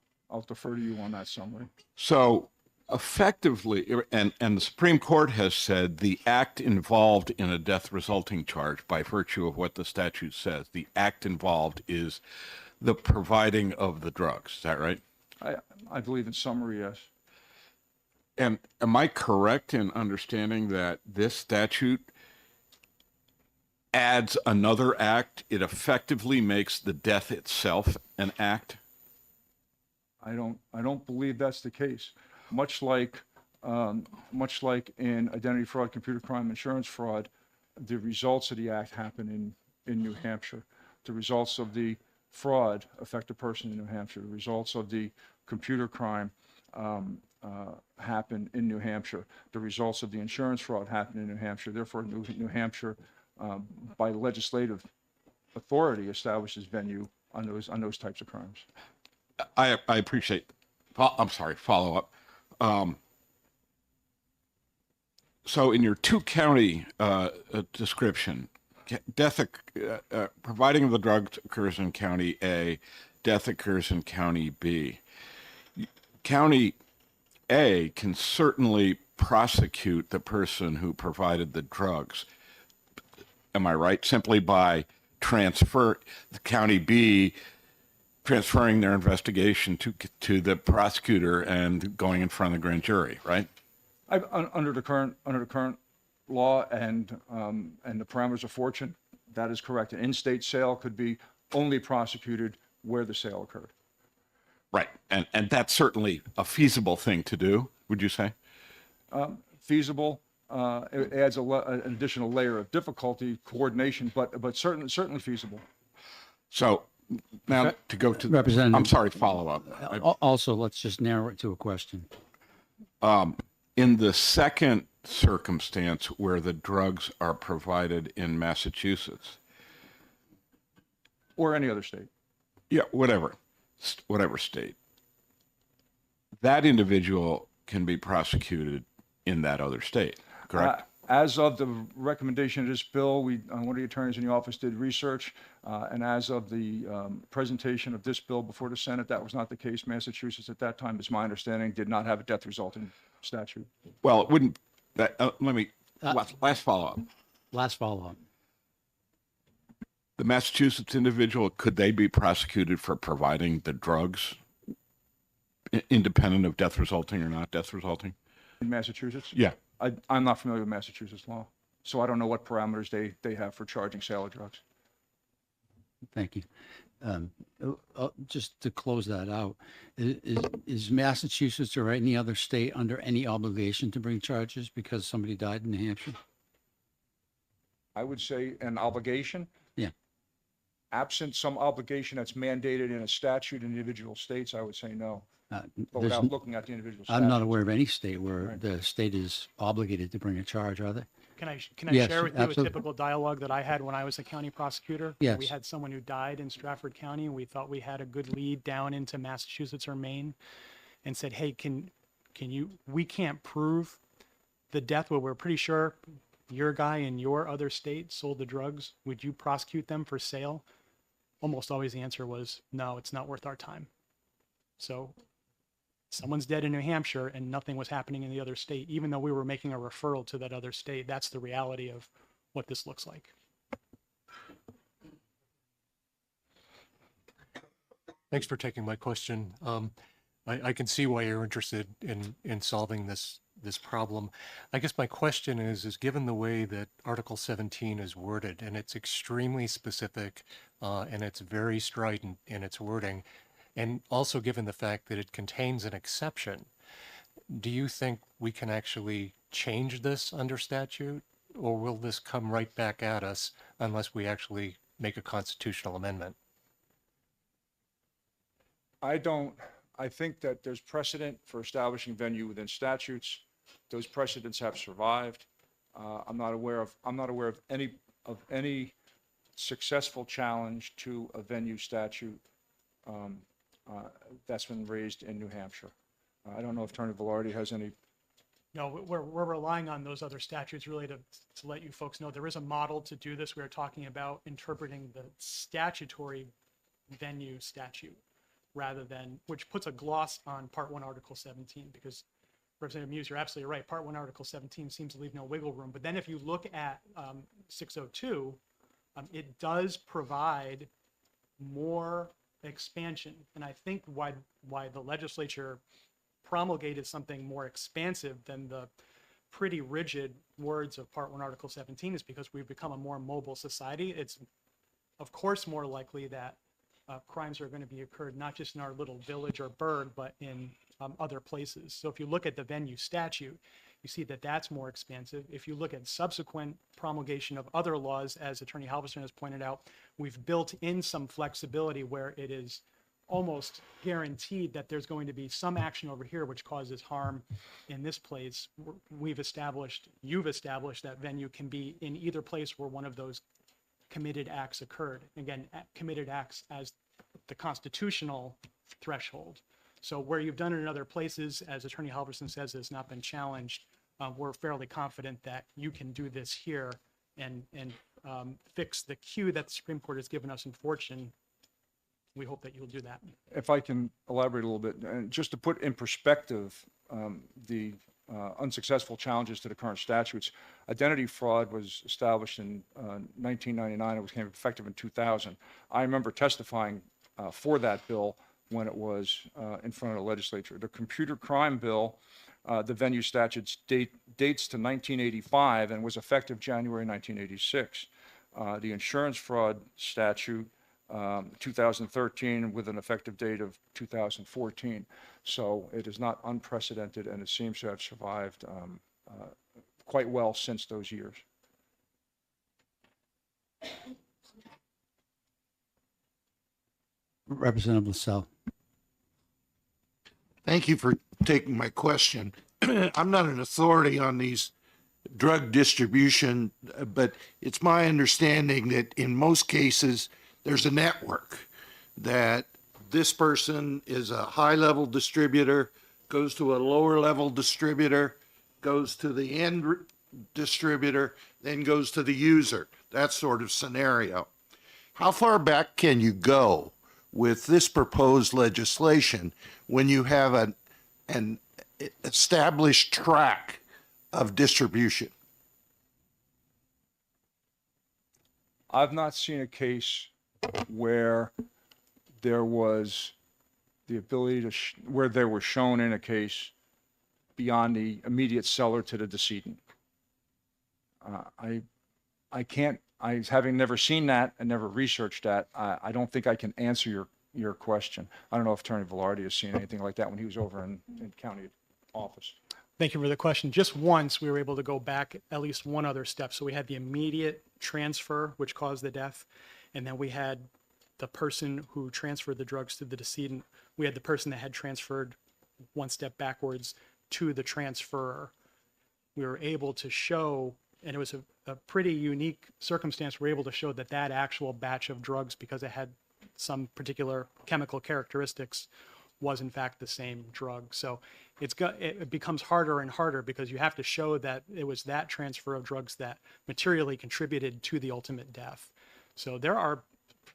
defer to you on that summary. So effectively, and the Supreme Court has said the act involved in a death resulting charge, by virtue of what the statute says, the act involved is the providing of the drugs. Is that right? I believe in summary, yes. And am I correct in understanding that this statute adds another act? It effectively makes the death itself an act? I don't believe that's the case. Much like in identity fraud, computer crime, insurance fraud, the results of the act happen in New Hampshire. The results of the fraud affect a person in New Hampshire. The results of the computer crime happen in New Hampshire. The results of the insurance fraud happen in New Hampshire. Therefore, New Hampshire, by legislative authority, establishes venue on those types of crimes. I appreciate. I'm sorry. Follow up. So, in your two-county description, providing the drug occurs in County A, death occurs in County B. County A can certainly prosecute the person who provided the drugs. Am I right? Simply by transfer the County B transferring their investigation to the prosecutor and going in front of the grand jury, right? Under the current law and the parameters of fortune, that is correct. An in-state sale could be only prosecuted where the sale occurred. Right, and that's certainly a feasible thing to do, would you say? Feasible. It adds an additional layer of difficulty, coordination, but certainly feasible. So now to go to Representative. I'm sorry, follow up. Also, let's just narrow it to a question. In the second circumstance where the drugs are provided in Massachusetts, Or any other state. yeah, whatever state, that individual can be prosecuted in that other state, correct? As of the recommendation of this bill, one of the attorneys in the office did research, and as of the presentation of this bill before the Senate, that was not the case. Massachusetts at that time, is my understanding, did not have a death resulting statute. Well, it wouldn't. Last follow up. Last follow-up. The Massachusetts individual, could they be prosecuted for providing the drugs, independent of death resulting or not death resulting? In Massachusetts? Yeah. I'm not familiar with Massachusetts law, so I don't know what parameters they have for charging sale of drugs. Thank you. Just to close that out, is Massachusetts or any other state under any obligation to bring charges because somebody died in New Hampshire? I would say an obligation. Yeah. Absent some obligation that's mandated in a statute in individual states, I would say no. But There's without n- looking at the individual statute. I'm not aware of any state where Right. the state is obligated to bring a charge, are they? Can I Yes, share with you absolutely. a typical dialogue that I had when I was a county prosecutor? Yes. We had someone who died in Stratford County, and we thought we had a good lead down into Massachusetts or Maine, and said, "Hey, we can't prove the death, but we're pretty sure your guy in your other state sold the drugs. Would you prosecute them for sale?" Almost always the answer was, "No, it's not worth our time." So someone's dead in New Hampshire and nothing was happening in the other state, even though we were making a referral to that other state. That's the reality of what this looks like. Thanks for taking my question. I can see why you're interested in solving this problem. I guess my question is given the way that Article 17 is worded, and it's extremely specific, and it's very strident in its wording, and also given the fact that it contains an exception, do you think we can actually change this under statute, or will this come right back at us unless we actually make a constitutional amendment? I think that there's precedent for establishing venue within statutes. Those precedents have survived. I'm not aware of any successful challenge to a venue statute that's been raised in New Hampshire. I don't know if Attorney Velarde has any. No, we're relying on those other statutes really to let you folks know there is a model to do this. We're talking about interpreting the statutory venue statute rather than, which puts a gloss on Part 1, Article 17, because Representative Muse, you're absolutely right. Part 1, Article 17 seems to leave no wiggle room. But then if you look at 602, it does provide more expansion. And I think why the legislature promulgated something more expansive than the pretty rigid words of Part 1, Article 17 is because we've become a more mobile society. It's, of course, more likely that crimes are going to be occurred not just in our little village or burg, but in other places. So if you look at the venue statute, you see that that's more expansive. If you look at subsequent promulgation of other laws, as Attorney Halverson has pointed out, we've built in some flexibility where it is almost guaranteed that there's going to be some action over here which causes harm in this place. You've established that venue can be in either place where one of those committed acts occurred. Again, committed acts as the constitutional threshold. So where you've done it in other places, as Attorney Halverson says, has not been challenged, we're fairly confident that you can do this here and fix the cue that the Supreme Court has given us in Fortune. We hope that you'll do that. If I can elaborate a little bit, and just to put in perspective the unsuccessful challenges to the current statutes, identity fraud was established in 1999. It became effective in 2000. I remember testifying for that bill when it was in front of the legislature. The computer crime bill, the venue statutes dates to 1985 and was effective January 1986. The insurance fraud statute, 2013 with an effective date of 2014. So it is not unprecedented, and it seems to have survived quite well since those years. Representative Lassell. Thank you for taking my question. I'm not an authority on these drug distribution, but it's my understanding that in most cases, there's a network that this person is a high-level distributor, goes to a lower-level distributor, goes to the end distributor, then goes to the user, that sort of scenario. How far back can you go with this proposed legislation when you have an established track of distribution? I've not seen a case where there was the ability to, where there was shown in a case beyond the immediate seller to the decedent. I can't, having never seen that and never researched that, I don't think I can answer your question. I don't know if Attorney Velarde has seen anything like that when he was over in county office. Thank you for the question. Just once we were able to go back at least one other step. So we had the immediate transfer, which caused the death. And then we had the person who transferred the drugs to the decedent. We had the person that had transferred one step backwards to the transferor. We were able to show, and it was a pretty unique circumstance, we were able to show that that actual batch of drugs, because it had some particular chemical characteristics, was in fact the same drug. So it becomes harder and harder because you have to show that it was that transfer of drugs that materially contributed to the ultimate death. So there are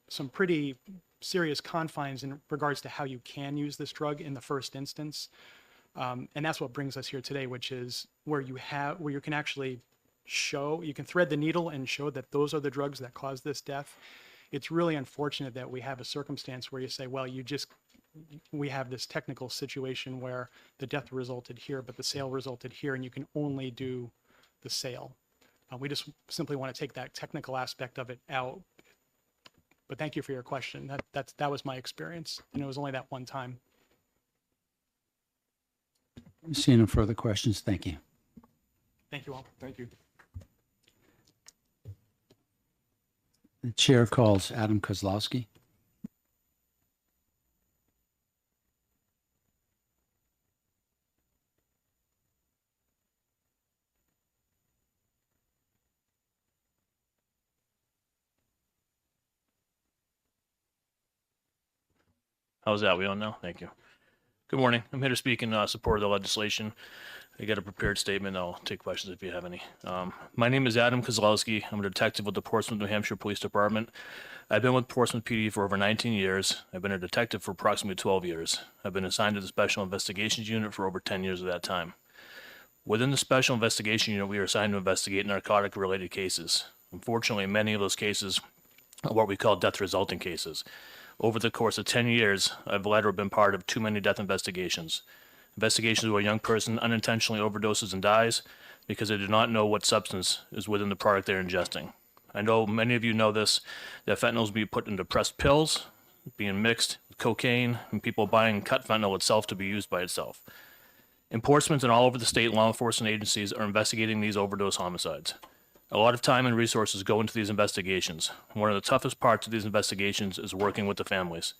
some pretty serious confines in regards to how you can use this drug in the first instance. And that's what brings us here today, which is where you can actually show, you can thread the needle and show that those are the drugs that caused this death. It's really unfortunate that we have a circumstance where you say, well, we have this technical situation where the death resulted here, but the sale resulted here, and you can only do the sale. We just simply want to take that technical aspect of it out. But thank you for your question. That was my experience, and it was only that one time. Seeing no further questions, thank you. Thank you all. Thank you. The chair calls Adam Kozlowski. How's that? We on now? Thank you. Good morning. I'm here to speak in support of the legislation. I got a prepared statement. I'll take questions if you have any. My name is Adam Kozlowski. I'm a detective with the Portsmouth, New Hampshire Police Department. I've been with Portsmouth PD for over 19 years. I've been a detective for approximately 12 years. I've been assigned to the Special Investigations Unit for over 10 years of that time. Within the Special Investigation Unit, we are assigned to investigate narcotic-related cases. Unfortunately, many of those cases are what we call death-resulting cases. Over the course of 10 years, I've led or been part of too many death investigations. Investigations where a young person unintentionally overdoses and dies because they do not know what substance is within the product they're ingesting. I know many of you know this, that fentanyl is being put into pressed pills, being mixed with cocaine, and people buying cut fentanyl itself to be used by itself. In Portsmouth and all over the state, law enforcement agencies are investigating these overdose homicides. A lot of time and resources go into these investigations. One of the toughest parts of these investigations is working with the families.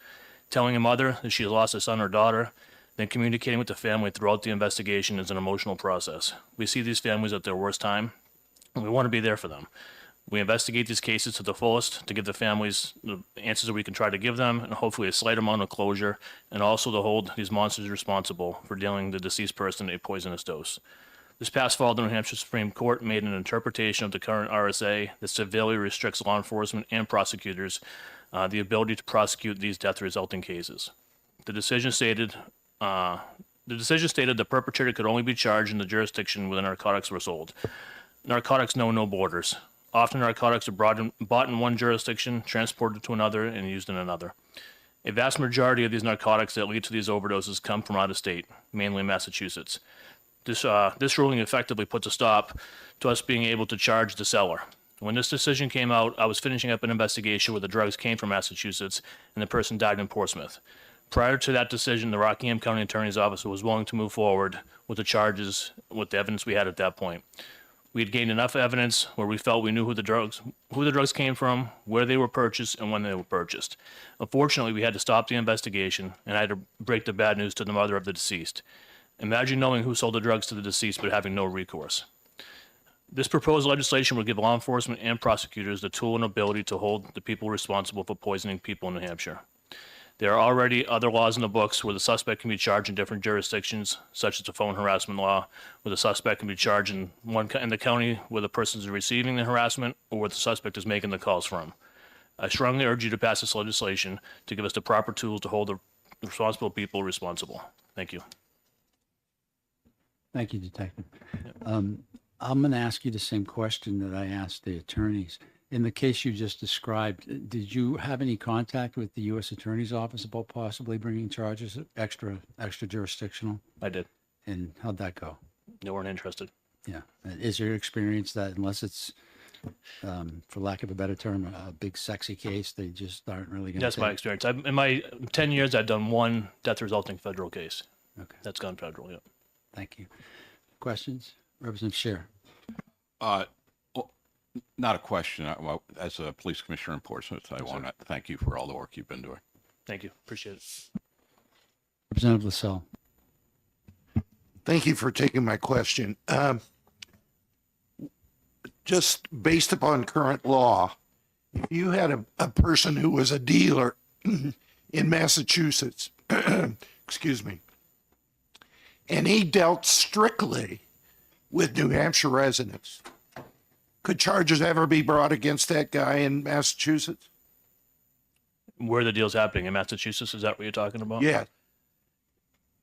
Telling a mother that she has lost a son or daughter, then communicating with the family throughout the investigation is an emotional process. We see these families at their worst time, and we want to be there for them. We investigate these cases to the fullest to give the families the answers that we can try to give them, and hopefully a slight amount of closure, and also to hold these monsters responsible for dealing the deceased person a poisonous dose. This past fall, the New Hampshire Supreme Court made an interpretation of the current RSA that severely restricts law enforcement and prosecutors the ability to prosecute these death-resulting cases. The decision stated the perpetrator could only be charged in the jurisdiction where the narcotics were sold. Narcotics know no borders. Often narcotics are bought in one jurisdiction, transported to another, and used in another. A vast majority of these narcotics that lead to these overdoses come from out of state, mainly Massachusetts. This ruling effectively puts a stop to us being able to charge the seller. When this decision came out, I was finishing up an investigation where the drugs came from Massachusetts and the person died in Portsmouth. Prior to that decision, the Rockingham County Attorney's Office was willing to move forward with the charges with the evidence we had at that point. We had gained enough evidence where we felt we knew who the drugs came from, where they were purchased, and when they were purchased. Unfortunately, we had to stop the investigation, and I had to break the bad news to the mother of the deceased. Imagine knowing who sold the drugs to the deceased but having no recourse. This proposed legislation will give law enforcement and prosecutors the tool and ability to hold the people responsible for poisoning people in New Hampshire. There are already other laws in the books where the suspect can be charged in different jurisdictions, such as the phone harassment law, where the suspect can be charged in the county where the person is receiving the harassment or where the suspect is making the calls from. I strongly urge you to pass this legislation to give us the proper tools to hold the responsible people responsible. Thank you. Thank you, Detective. I'm going to ask you the same question that I asked the attorneys. In the case you just described, did you have any contact with the U.S. Attorney's Office about possibly bringing charges extra jurisdictional? I did. And how'd that go? They weren't interested. Yeah. Is your experience that unless it's, for lack of a better term, a big sexy case, they just aren't really going to? That's my experience. In my 10 years, I've done one death-resulting federal case. Okay. That's gone federal, yeah. Thank you. Questions? Representative Scheer. Not a question. Well, as a police commissioner in Portsmouth, I want to thank you for all the work you've been doing. Thank you. Appreciate it. Representative Lassell. Thank you for taking my question. Just based upon current law, if you had a person who was a dealer in Massachusetts, excuse me, and he dealt strictly with New Hampshire residents, could charges ever be brought against that guy in Massachusetts? Where the deal's happening in Massachusetts, is that what you're talking about? Yeah.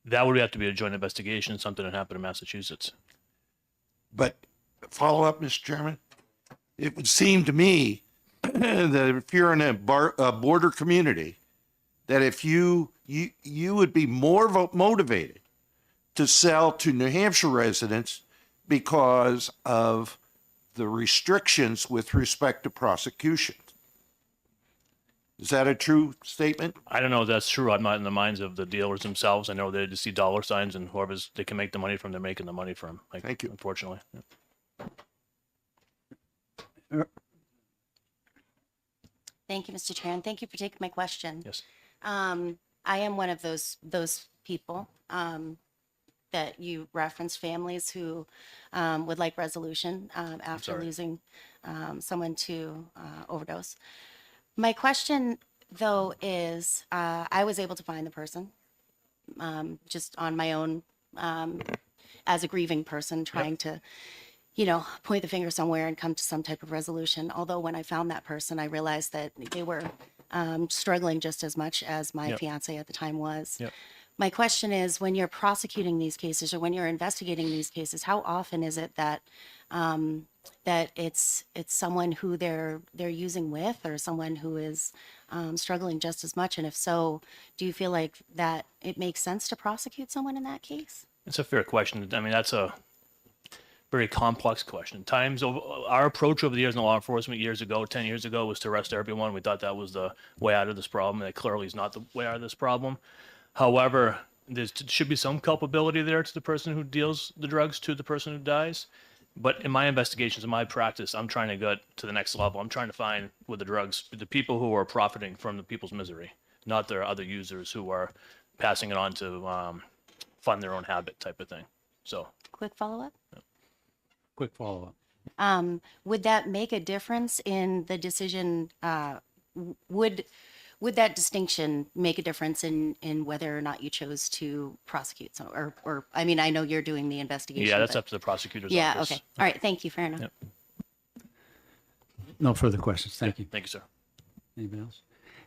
That would have to be a joint investigation, something that happened in Massachusetts. But follow up, Mr. Chairman, it would seem to me that if you're in a border community, that if you would be more motivated to sell to New Hampshire residents because of the restrictions with respect to prosecution. Is that a true statement? I don't know if that's true. I'm not in the minds of the dealers themselves. I know they just see dollar signs, and they can make the money from, they're making the money from. Thank you. Unfortunately. Yeah. Thank you, Mr. Chair, and thank you for taking my question. Yes. I am one of those people that you referenced, families who would like resolution after losing someone to overdose. My question though, is I was able to find the person just on my own as a grieving person trying to, point the finger somewhere and come to some type of resolution. Although when I found that person, I realized that they were struggling just as much as my Yep. fiance at the time was. Yep. My question is, when you're prosecuting these cases or when you're investigating these cases, how often is it that that it's someone who they're using with, or someone who is struggling just as much? And if so, do you feel like that it makes sense to prosecute someone in that case? It's a fair question. I mean, that's a very complex question. Times over, our approach over the years in law enforcement years ago, 10 years ago, was to arrest everyone. We thought that was the way out of this problem. And it clearly is not the way out of this problem. However, there should be some culpability there to the person who deals the drugs to the person who dies. But in my investigations, in my practice, I'm trying to get to the next level. I'm trying to find with the drugs, the people who are profiting from the people's misery, not their other users who are passing it on to fund their own habit type of thing. So Quick follow-up. Quick follow-up. Would that make a difference in the decision? Would that distinction make a difference in whether or not you chose to prosecute? So, or I mean, I know you're doing the investigation. yeah, that's but- up to the prosecutor's Yeah. office. Okay. All right. Thank you. Fair enough. Yep. No further questions. Thank you. Thank you, sir. Anybody else?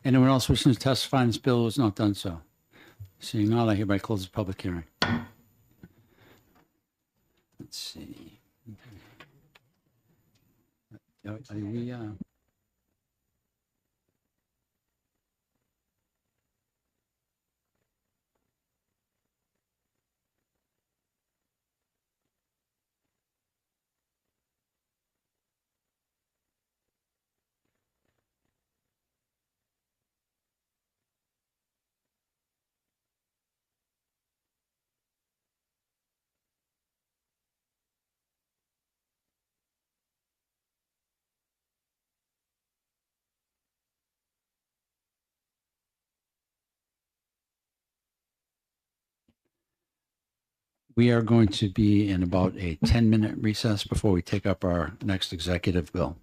Anyone else wishing to testify in this bill who has not done so? Seeing none, I hereby close the public hearing. Let's see. Are we, we are going to be in about a 10-minute recess before we take up our next executive bill.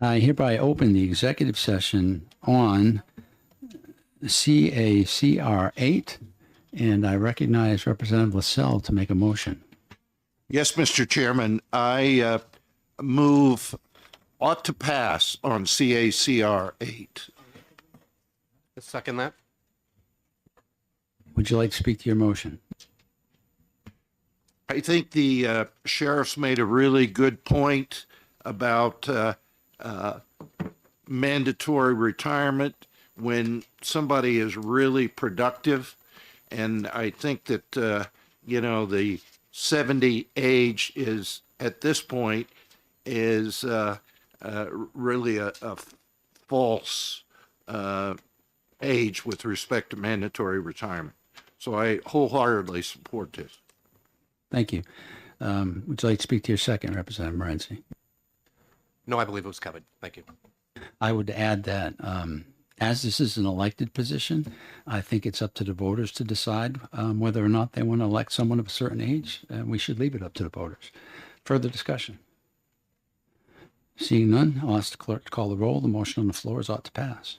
I hereby open the executive session on CACR 8, and I recognize Representative Lassell to make a motion. Yes, Mr. Chairman, I move ought to pass on CACR 8. Second that. Would you like to speak to your motion? I think the sheriff's made a really good point about mandatory retirement when somebody is really productive. And I think that, the 70 age is, at this point, is really a false age with respect to mandatory retirement. So I wholeheartedly support this. Thank you. Would you like to speak to your second, Representative Morency? No, I believe it was covered. Thank you. I would add that as this is an elected position, I think it's up to the voters to decide whether or not they want to elect someone of a certain age. We should leave it up to the voters. Further discussion? Seeing none, I'll ask the clerk to call the roll. The motion on the floor is ought to pass.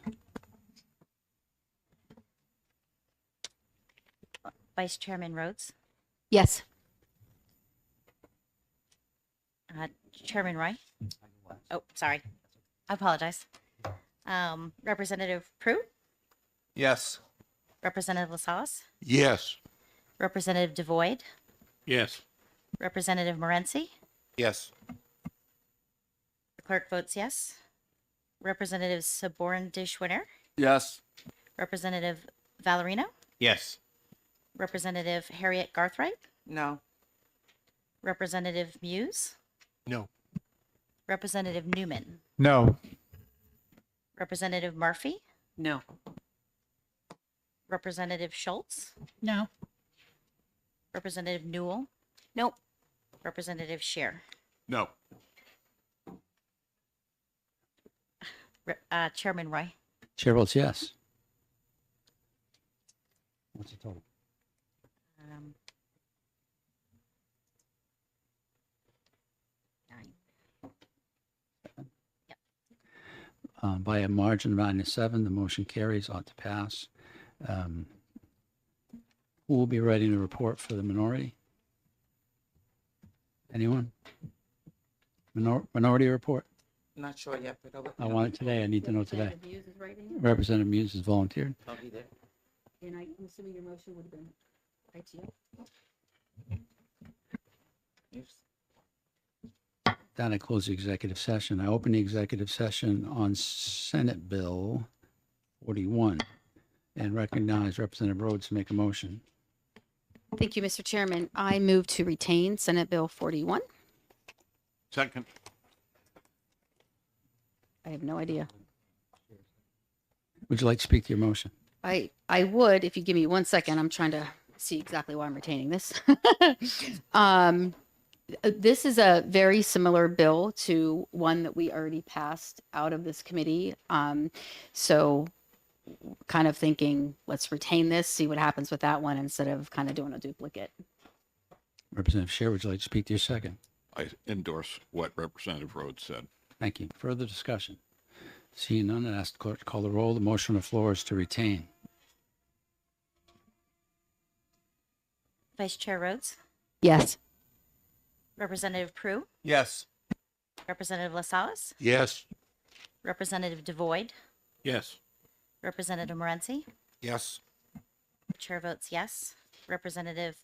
Vice Chairman Rhodes, Yes. Chairman Roy. Oh, sorry. I apologize. Representative Prue, Yes. Representative LaSalle, Yes. Representative Devoid, Yes. Representative Morency. Yes. The clerk votes yes. Representative Saborn Dishwinner, Yes. Representative Valerino, Yes. Representative Harriet Garthright, No. Representative Muse, No. Representative Newman, No. Representative Murphy, No. Representative Schultz, No. Representative Newell, Nope. Representative Scheer. No. Chairman Roy. Chair votes yes. What's the total? Nine. By a margin of 9-7, the motion carries, ought to pass. Who will be writing a report for the minority? Anyone? Minority report? Not sure yet, but I want it today. I need to know today. Muse is writing, Representative Muse has volunteered. I'll be there. and I'm assuming your motion would have been ITO. Then I close the executive session. I open the executive session on Senate Bill 41 and recognize Representative Rhodes to make a motion. Thank you, Mr. Chairman. I move to retain Senate Bill 41. Second. I have no idea. Would you like to speak to your motion? I would, if you give me 1 second. I'm trying to see exactly why I'm retaining this. This is a very similar bill to one that we already passed out of this committee. So kind of thinking, let's retain this, see what happens with that one instead of kind of doing a duplicate. Representative Scheer, would you like to speak to your second? I endorse what Representative Rhodes said. Thank you. Further discussion? Seeing none, I ask the clerk to call the roll. The motion on the floor is to retain. Vice Chair Rhodes, Yes. Representative Prue, Yes. Representative LaSalle, Yes. Representative Devoid, Yes. Representative Morency. Yes. The chair votes yes. Representative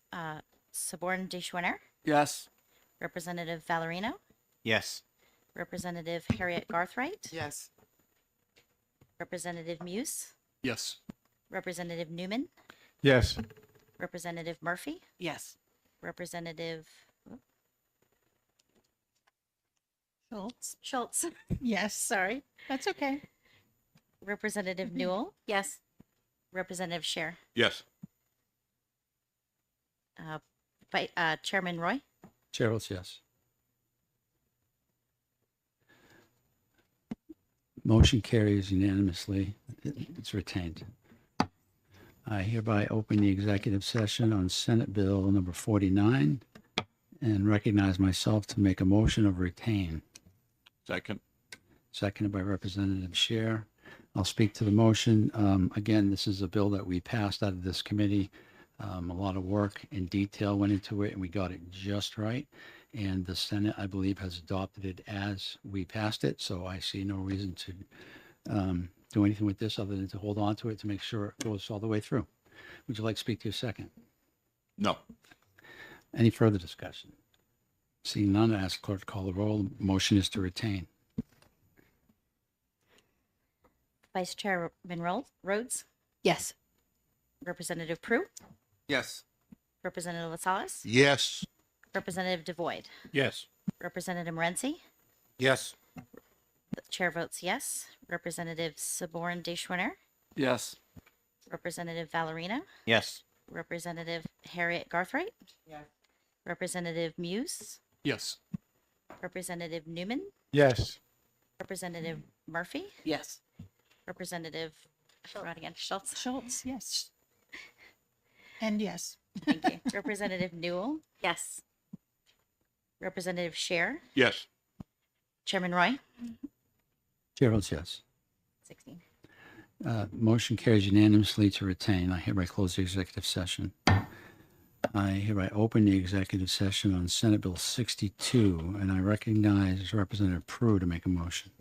Saborn Dishwinner, Yes. Representative Valerino, Yes. Representative Harriet Garthright, Yes. Representative Muse, Yes. Representative Newman, Yes. Representative Murphy, Yes. Representative Schultz, Yes. Sorry. That's okay. Representative Newell. Yes. Representative Scheer. Yes. Chairman Roy. Chair votes yes. Motion carries unanimously. It's retained. I hereby open the executive session on Senate Bill number 49 and recognize myself to make a motion of retain. Second. seconded by Representative Scher. I'll speak to the motion. Again, this is a bill that we passed out of this committee. A lot of work and detail went into it, and we got it just right. And the Senate, I believe, has adopted it as we passed it. So I see no reason to do anything with this other than to hold on to it to make sure it goes all the way through. Would you like to speak to your second? No. Any further discussion? Seeing none, I ask clerk to call the roll. Motion is to retain. Vice Chairman Rhodes, Yes. Representative Prue, Yes. Representative Lascelles, Yes. Representative Devoid, Yes. Representative Morency. Yes. The chair votes yes. Representative Saborn Deschwiner, Yes. Representative Valerina, Yes. Representative Harriet Garthright, Representative Muse, Yes. Representative Newman, Yes. Representative Murphy, Yes. Representative again, Schultz. Schultz, yes. And yes. Thank you. Representative Newell. Yes. Representative Scher. Yes. Chairman Roy. Chair votes yes. 16. Motion carries unanimously to retain. I hereby close the executive session. I hereby open the executive session on Senate Bill 62, and I recognize Representative Prue to make a motion.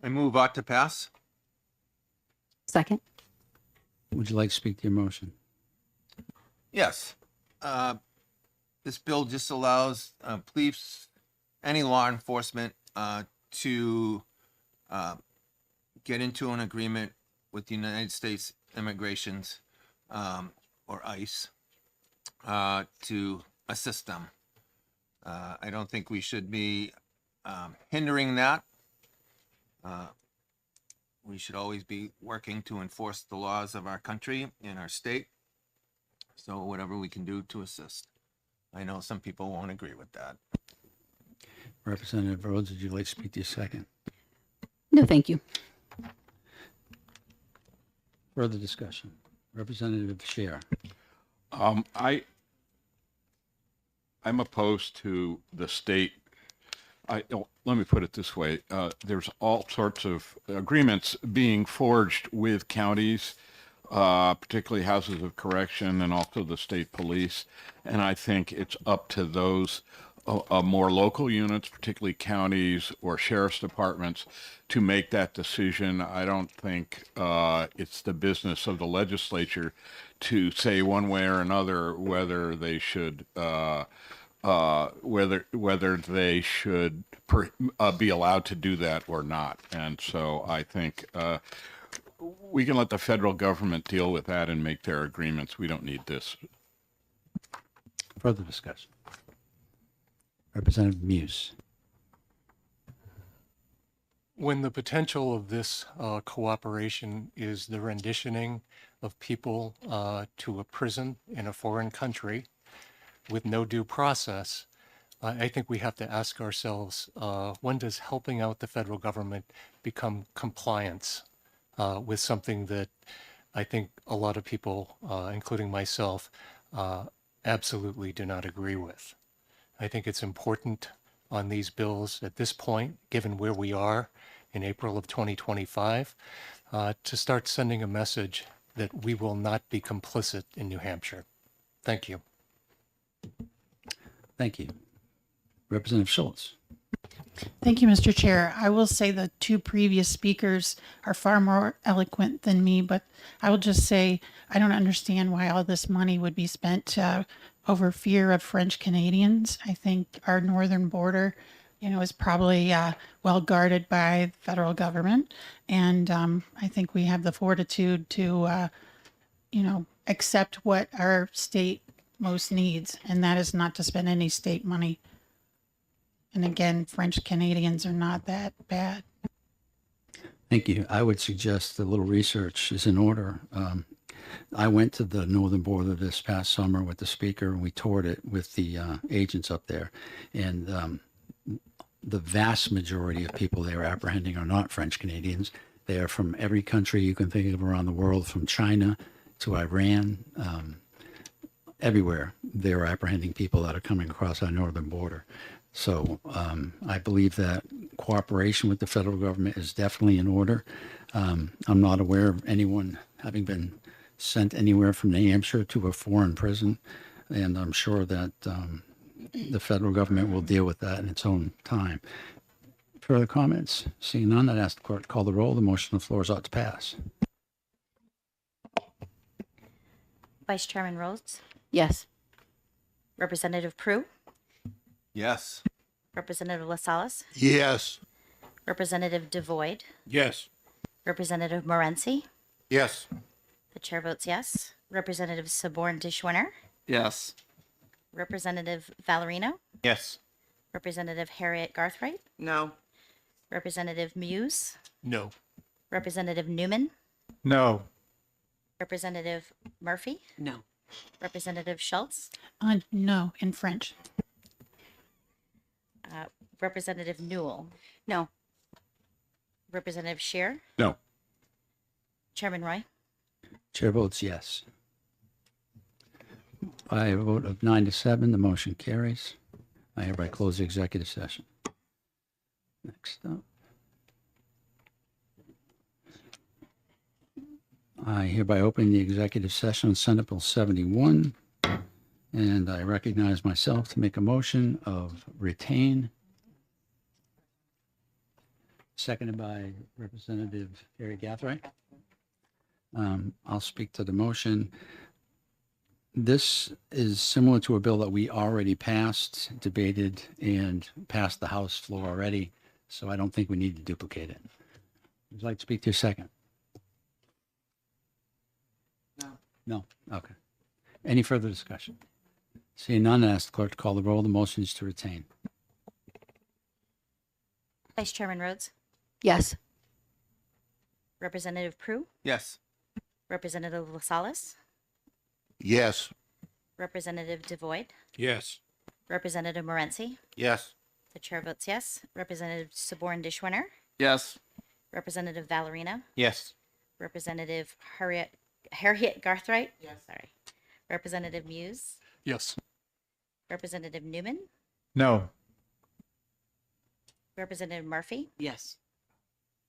I move ought to pass. Second. Would you like to speak to your motion? Yes. This bill just allows police, any law enforcement, to get into an agreement with the United States Immigrations or ICE to assist them. I don't think we should be hindering that. We should always be working to enforce the laws of our country and our state. So whatever we can do to assist. I know some people won't agree with that. Representative Rhodes, would you like to speak to your second? No, thank you. Further discussion. Representative Scher. I'm opposed to the state. Let me put it this way. There's all sorts of agreements being forged with counties, particularly houses of correction and also the state police. And I think it's up to those more local units, particularly counties or sheriff's departments, to make that decision. I don't think it's the business of the legislature to say one way or another whether they should whether they should be allowed to do that or not. And so I think we can let the federal government deal with that and make their agreements. We don't need this. Further discussion. Representative Muse. When the potential of this cooperation is the renditioning of people to a prison in a foreign country with no due process, I think we have to ask ourselves, when does helping out the federal government become compliance with something that I think a lot of people, including myself, absolutely do not agree with. I think it's important on these bills at this point, given where we are in April of 2025, to start sending a message that we will not be complicit in New Hampshire. Thank you. Thank you. Representative Schultz. Thank you, Mr. Chair. I will say the two previous speakers are far more eloquent than me, but I will just say I don't understand why all this money would be spent over fear of French Canadians. I think our northern border, is probably well guarded by the federal government. And I think we have the fortitude to, accept what our state most needs, and that is not to spend any state money. And again, French Canadians are not that bad. Thank you. I would suggest a little research is in order. I went to the northern border this past summer with the speaker, and we toured it with the agents up there. And the vast majority of people they are apprehending are not French Canadians. They are from every country you can think of around the world, from China to Iran. Everywhere they're apprehending people that are coming across our northern border. So I believe that cooperation with the federal government is definitely in order. I'm not aware of anyone having been sent anywhere from New Hampshire to a foreign prison, and I'm sure that the federal government will deal with that in its own time. Further comments? Seeing none, I'd ask the clerk to call the roll. The motion on the floor is ought to pass. Vice Chairman Rhodes, Yes. Representative Prue, Yes. Representative LaSalle, Yes. Representative Devoid, Yes. Representative Morency. Yes. The chair votes yes. Representative Saborn Dishwinner, Yes. Representative Valerino, Yes. Representative Harriet Garthright, No. Representative Muse, No. Representative Newman, No. Representative Murphy, No. Representative Schultz, No, in French. Representative Newell, No. Representative Shear, No. Chairman Roy. Chair votes yes. By a vote of 9-7, the motion carries. I hereby close the executive session. Next up. I hereby open the executive session on Senate Bill 71, and I recognize myself to make a motion of retain. Seconded by Representative Harry Gathright. I'll speak to the motion. This is similar to a bill that we already passed, debated, and passed the House floor already, so I don't think we need to duplicate it. Would you like to speak to your second? No. No? Okay. Any further discussion? Seeing none, I ask the clerk to call the roll. The motion is to retain. Vice Chairman Rhodes, Yes. Representative Prue, Yes. Representative LaSalle, Yes. Representative Devoid, Yes. Representative Morency. Yes. The chair votes yes. Representative Saborn Dishwinner, Yes. Representative Valerino, Yes. Representative Harriet Garthright. Yes. Sorry. Representative Muse, Yes. Representative Newman, No. Representative Murphy, Yes.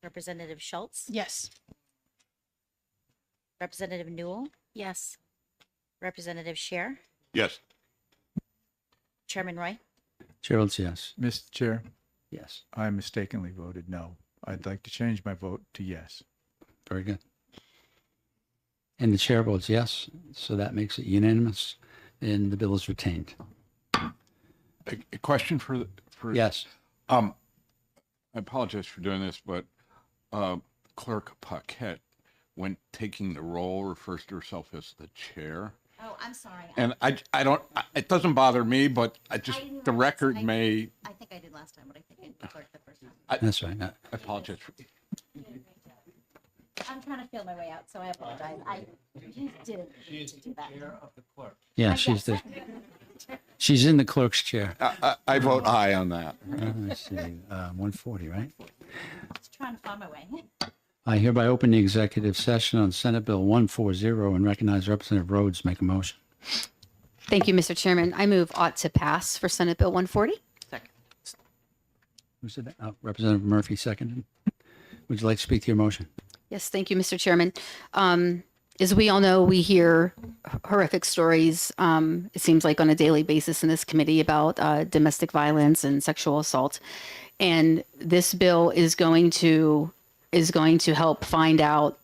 Representative Schultz, Yes. Representative Newell, Yes. Representative Shear, Yes. Chairman Roy. Chair votes yes. Mr. Chair, Yes. I mistakenly voted no. I'd like to change my vote to yes. Very good. And the chair votes yes, so that makes it unanimous, and the bill is retained. A question for Yes. I apologize for doing this, but Clerk Paquette, when taking the roll, refers to herself as the chair. Oh, I'm sorry. And I don't, it doesn't bother me, but the record I may, think I did last time, but I think I clerked the first time. That's right. I apologize. I'm trying to feel my way out, so I apologize. I didn't do that. Yeah, she's in the clerk's chair. I vote aye on that. Let's see, 140, right? Just trying to find my way. I hereby open the executive session on Senate Bill 140 and recognize Representative Rhodes make a motion. Thank you, Mr. Chairman. I move ought to pass for Senate Bill 140. Second. Who said that? Representative Murphy seconded. Would you like to speak to your motion? Yes, thank you, Mr. Chairman. As we all know, we hear horrific stories, it seems like on a daily basis in this committee about domestic violence and sexual assault. And this bill is going to help find out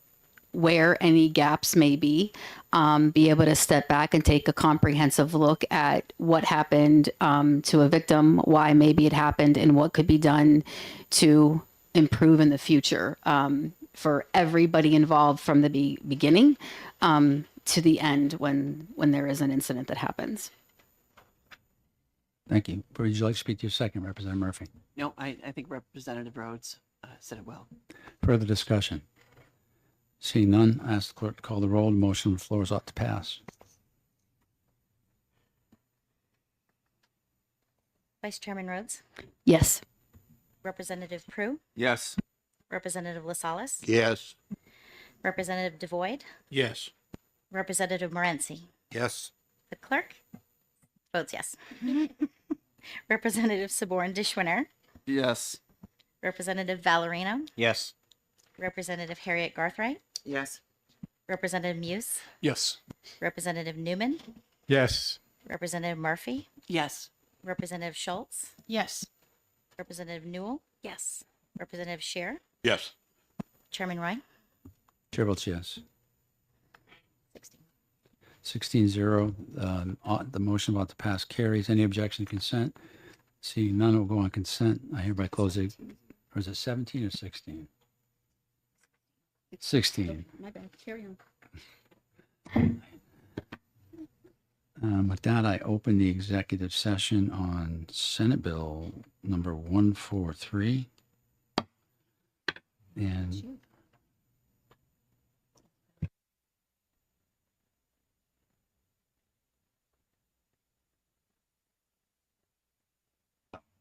where any gaps may be able to step back and take a comprehensive look at what happened to a victim, why maybe it happened, and what could be done to improve in the future for everybody involved from the beginning to the end when there is an incident that happens. Thank you. Would you like to speak to your second, Representative Murphy? No, I think Representative Rhodes said it well. Further discussion? Seeing none, I ask the clerk to call the roll. The motion on the floor is ought to pass. Vice Chairman Rhodes, Yes. Representative Prue, Yes. Representative LaSalle, Yes. Representative Devoid, Yes. Representative Morency. Yes. The clerk votes yes. Representative Sabor Dishwinner, Yes. Representative Valerino, Yes. Representative Harriet Garthright, Yes. Representative Muse, Yes. Representative Newman, Yes. Representative Murphy, Yes. Representative Schultz, Yes. Representative Newell, yes, Representative Scheer, Yes. Chairman Wright. Chair votes yes. 16. 16-0. The motion about to pass carries. Any objection to consent? Seeing none, we'll go on consent. I hereby close it. Or is it 17 or 16? 16. My bad. Carry on. With that, I open the executive session on Senate Bill number 143. And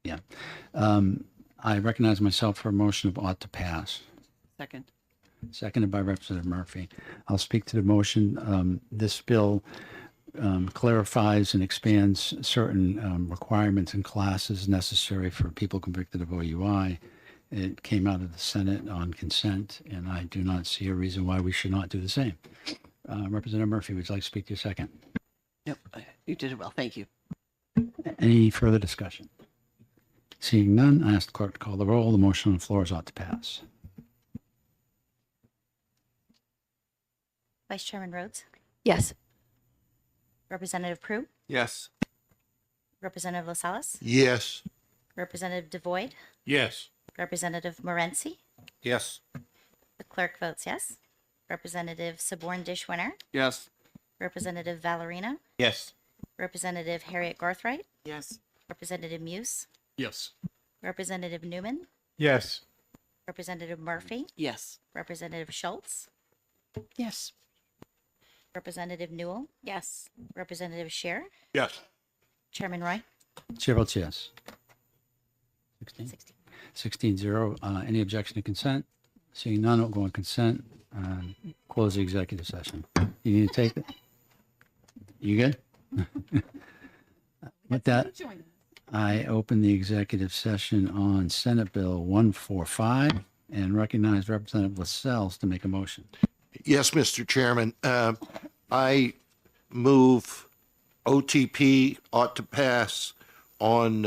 yeah, I recognize myself for a motion of ought to pass. Second. Seconded by Representative Murphy. I'll speak to the motion. This bill clarifies and expands certain requirements and classes necessary for people convicted of OUI. It came out of the Senate on consent, and I do not see a reason why we should not do the same. Representative Murphy, would you like to speak to your second? Yep. You did it well. Thank you. Any further discussion? Seeing none, I ask the clerk to call the roll. The motion on the floor is ought to pass. Vice Chairman Rhodes, Yes. Representative Prue, Yes. Representative Lasalas, Yes. Representative Devoid, Yes. Representative Morency. Yes. The clerk votes yes. Representative Sabor Dishwinner, Yes. Representative Valerino, Yes. Representative Harriet Garthright, Yes. Representative Muse, Yes. Representative Newman, Yes. Representative Murphy, Yes. Representative Schultz, Yes. Representative Newell, yes, Representative Scheer, Yes. Chairman Roy. Chair votes yes. 16? 16. 16-0. Any objection to consent? Seeing none, we'll go on consent. Close the executive session. You need to take it? You good? With that, I open the executive session on Senate Bill 145 and recognize Representative Lascelles to make a motion. Yes, Mr. Chairman. I move OTP ought to pass on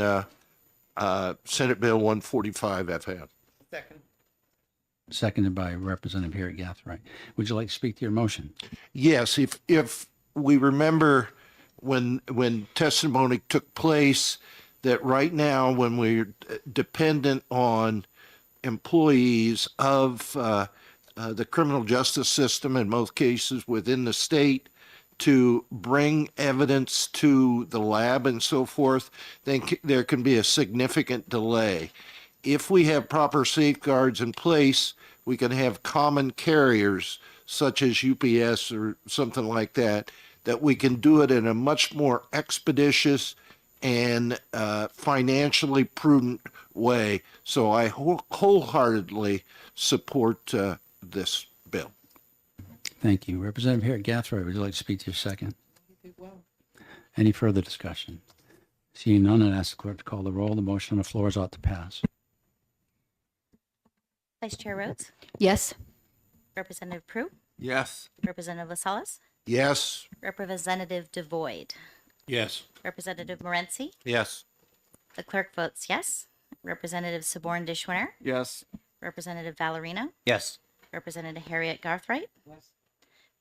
Senate Bill 145 FM. Second. Seconded by Representative Harriet Gathright. Would you like to speak to your motion? Yes, if we remember when testimony took place, that right now when we're dependent on employees of the criminal justice system, in most cases within the state, to bring evidence to the lab and so forth, then there can be a significant delay. If we have proper safeguards in place, we can have common carriers such as UPS or something like that, that we can do it in a much more expeditious and financially prudent way. So I wholeheartedly support this bill. Thank you. Representative Harriet Gathright, would you like to speak to your second? Any further discussion? Seeing none, I'd ask the clerk to call the roll. The motion on the floor is ought to pass. Vice Chair Rhodes, Yes. Representative Prue, Yes. Representative Lasalas, Yes. Representative Devoid, Yes. Representative Morency. Yes. The clerk votes yes. Representative Sabor Dishwinner, Yes. Representative Valerino, Yes. Representative Harriet Garthright, Yes.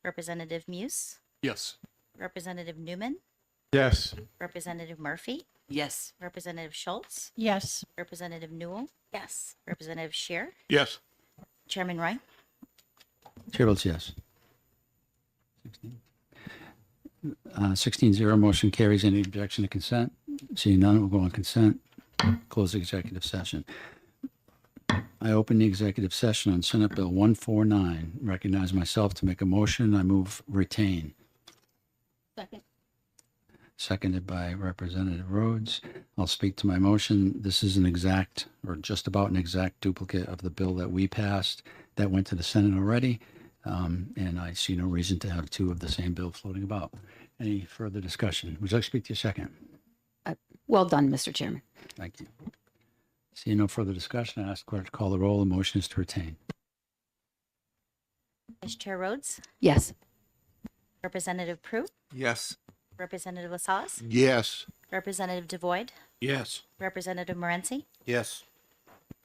Representative Muse, Yes. Representative Newman, Yes. Representative Murphy, Yes. Representative Schultz, Yes. Representative Newell, yes, Representative Scheer, Yes. Chairman Roy. Chair votes yes. 16-0, motion carries. Any objection to consent? Seeing none, we'll go on consent. Close the executive session. I open the executive session on Senate Bill 149. Recognize myself to make a motion. I move retain. Second. Seconded by Representative Rhodes. I'll speak to my motion. This is an exact, or just about an exact duplicate of the bill that we passed that went to the Senate already. And I see no reason to have two of the same bill floating about. Any further discussion? Would you like to speak to your second? Well done, Mr. Chairman. Thank you. Seeing no further discussion, I ask clerk to call the roll. The motion is to retain. Vice Chair Rhodes, Yes. Representative Prue, Yes. Representative Lasalas, Yes. Representative Devoid, Yes. Representative Morency. Yes.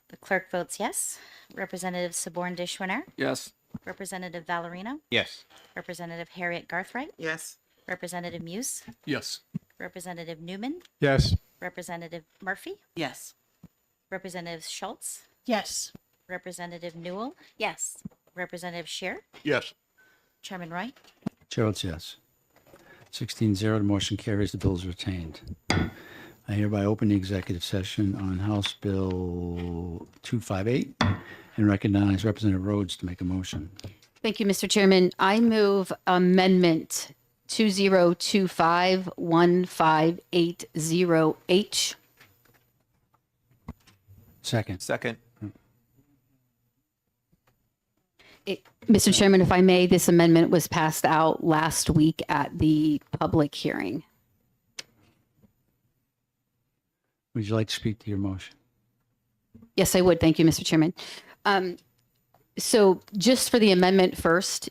The clerk votes yes. Representative Saborn Deshwiner, Yes. Representative Valerino, Yes. Representative Harriet Garthright, Yes. Representative Muse, Yes. Representative Newman, Yes. Representative Murphy, Yes. Representative Schultz, Yes. Representative Newell, Yes. Representative Shear, Yes. Chairman Wright. Chair votes yes. 16-0, the motion carries. The bill is retained. I hereby open the executive session on House Bill 258 and recognize Representative Rhodes to make a motion. Thank you, Mr. Chairman. I move Amendment 2025-1580H. Second. Second. Mr. Chairman, if I may, this amendment was passed out last week at the public hearing. Would you like to speak to your motion? Yes, I would. Thank you, Mr. Chairman. So just for the amendment first,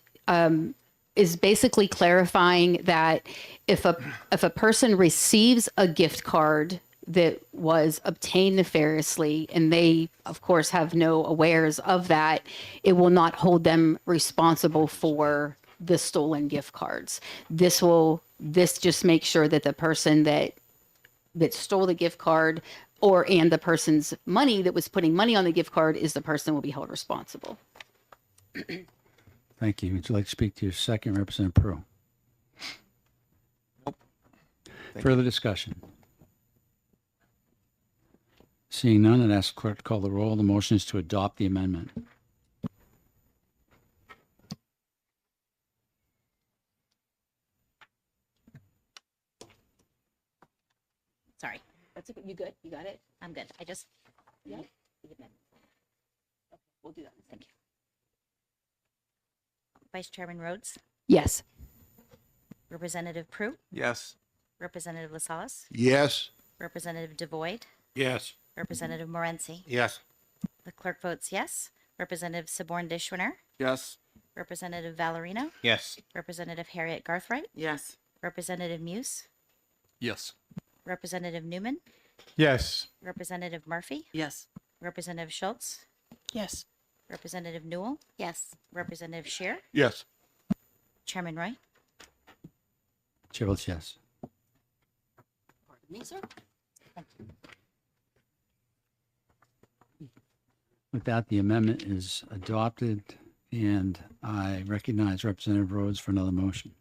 is basically clarifying that if a person receives a gift card that was obtained nefariously and they of course have no awares of that, it will not hold them responsible for the stolen gift cards. This just makes sure that the person that stole the gift card and the person's money that was putting money on the gift card is the person will be held responsible. Thank you. Would you like to speak to your second, Representative Pearl? Nope. Further discussion? Seeing none, I'd ask the clerk to call the roll. The motion is to adopt the amendment. Sorry, That's you good? You got it? I'm good. I just. Yeah. We'll do that. Thank you. Vice Chairman Rhodes, Yes. Representative Prue, Yes. Representative Lasalas, Yes. Representative Devoid, Yes. Representative Morency. Yes. The clerk votes yes. Representative Saborn Deshwiner, Yes. Representative Valerino, Yes. Representative Harriet Garthright, Yes. Representative Muse, Yes. Representative Newman, Yes. Representative Murphy, Yes. Representative Schultz, Yes. Representative Newell, Yes. Representative Shear, Yes. Chairman Wright. Chair votes yes. Pardon me, sir. Thank you. With that, the amendment is adopted, and I recognize Representative Rhodes for another motion.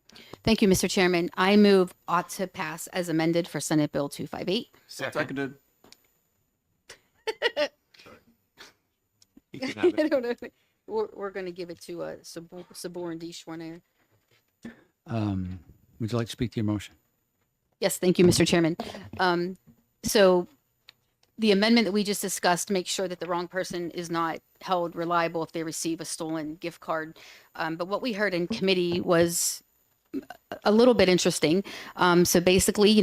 Thank you, Mr. Chairman. I move ought to pass as amended for Senate Bill 258. Seconded. You can have I it. don't know. We're going to give it to Saborn Deshwiner. Would you like to speak to your motion? Yes, thank you, Mr. Chairman. So the amendment that we just discussed makes sure that the wrong person is not held reliable if they receive a stolen gift card. But what we heard in committee was a little bit interesting. So basically,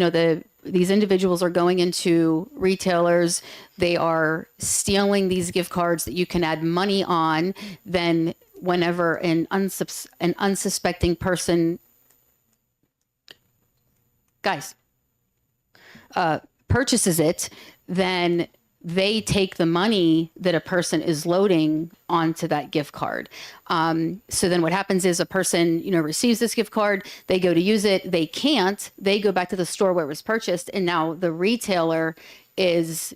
these individuals are going into retailers. They are stealing these gift cards that you can add money on. Then whenever an unsuspecting person purchases it, then they take the money that a person is loading onto that gift card. So then what happens is a person, receives this gift card, they go to use it, they can't, they go back to the store where it was purchased, and now the retailer is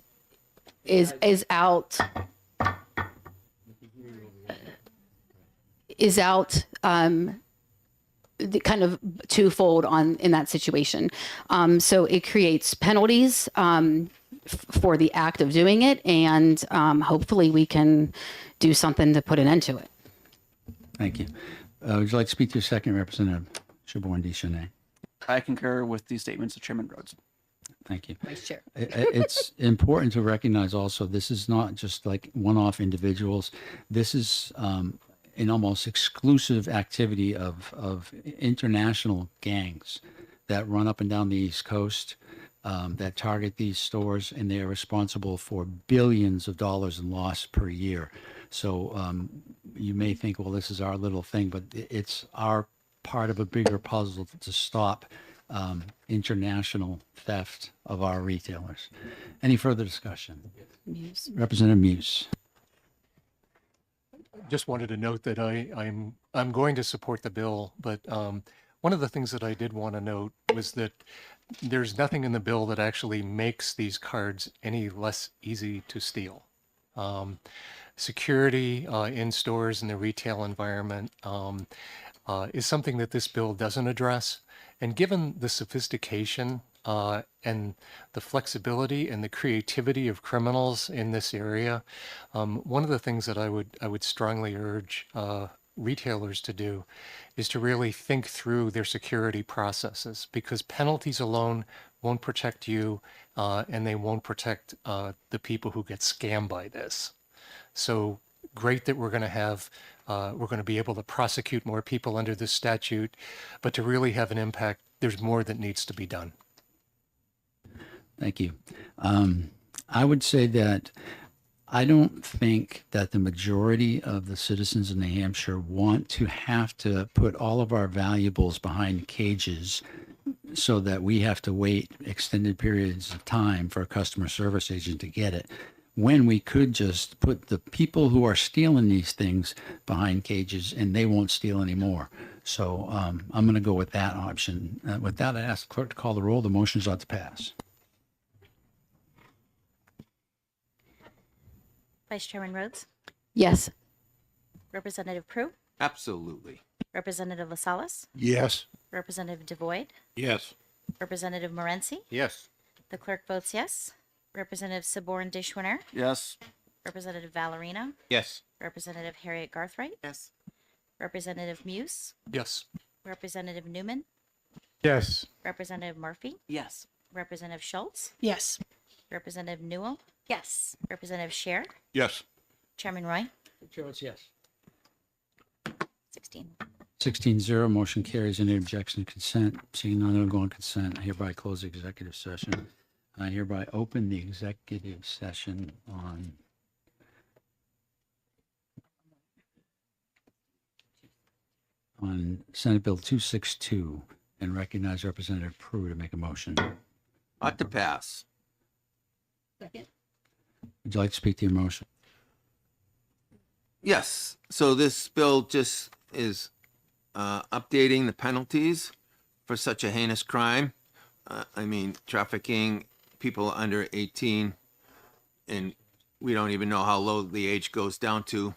out the kind of twofold in that situation. So it creates penalties for the act of doing it, and hopefully we can do something to put an end to it. Thank you. Would you like to speak to your second, Representative Saborn Deshwiner? I concur with the statements of Chairman Rhodes. Thank you. Vice Chair. It's important to recognize also this is not just like one-off individuals. This is an almost exclusive activity of international gangs that run up and down the East Coast. that target these stores, and they are responsible for billions of dollars in loss per year. So you may think, well, this is our little thing, but it's our part of a bigger puzzle to stop international theft of our retailers. Any further discussion? Muse. Representative Muse. Just wanted to note that I'm going to support the bill, but one of the things that I did want to note was that there's nothing in the bill that actually makes these cards any less easy to steal. Security in stores in the retail environment is something that this bill doesn't address. And given the sophistication and the flexibility and the creativity of criminals in this area, one of the things that I would strongly urge retailers to do is to really think through their security processes, because penalties alone won't protect you and they won't protect the people who get scammed by this. So great that we're going to be able to prosecute more people under this statute, but to really have an impact, there's more that needs to be done. Thank you. I would say that I don't think that the majority of the citizens in New Hampshire want to have to put all of our valuables behind cages so that we have to wait extended periods of time for a customer service agent to get it, when we could just put the people who are stealing these things behind cages and they won't steal anymore. So I'm going to go with that option. With that, I ask the clerk to call the roll. The motion is ought to pass. Vice Chairman Rhodes, Yes. Representative Prue, Absolutely. Representative Lasalas, Yes. Representative Devoyd, Yes. Representative Morency. Yes. The clerk votes yes. Representative Saborn Deschwiner, Yes. Representative Valerino, Yes. Representative Harriet Garthright, Yes. Representative Muse, Yes. Representative Newman, Yes. Representative Murphy, Yes. Representative Schultz, Yes. Representative Newell, Yes. Representative Scher, Yes. Chairman Roy, Chair votes yes. 16. 16-0, motion carries. Any objection to consent? Seeing none, it'll go on consent. I hereby close the executive session. I hereby open the executive session on Senate Bill 262 and recognize Representative Prue to make a motion. Ought to pass. Second. Would you like to speak to your motion? Yes, so this bill just is updating the penalties for such a heinous crime. I mean, trafficking people under 18, and we don't even know how low the age goes down to,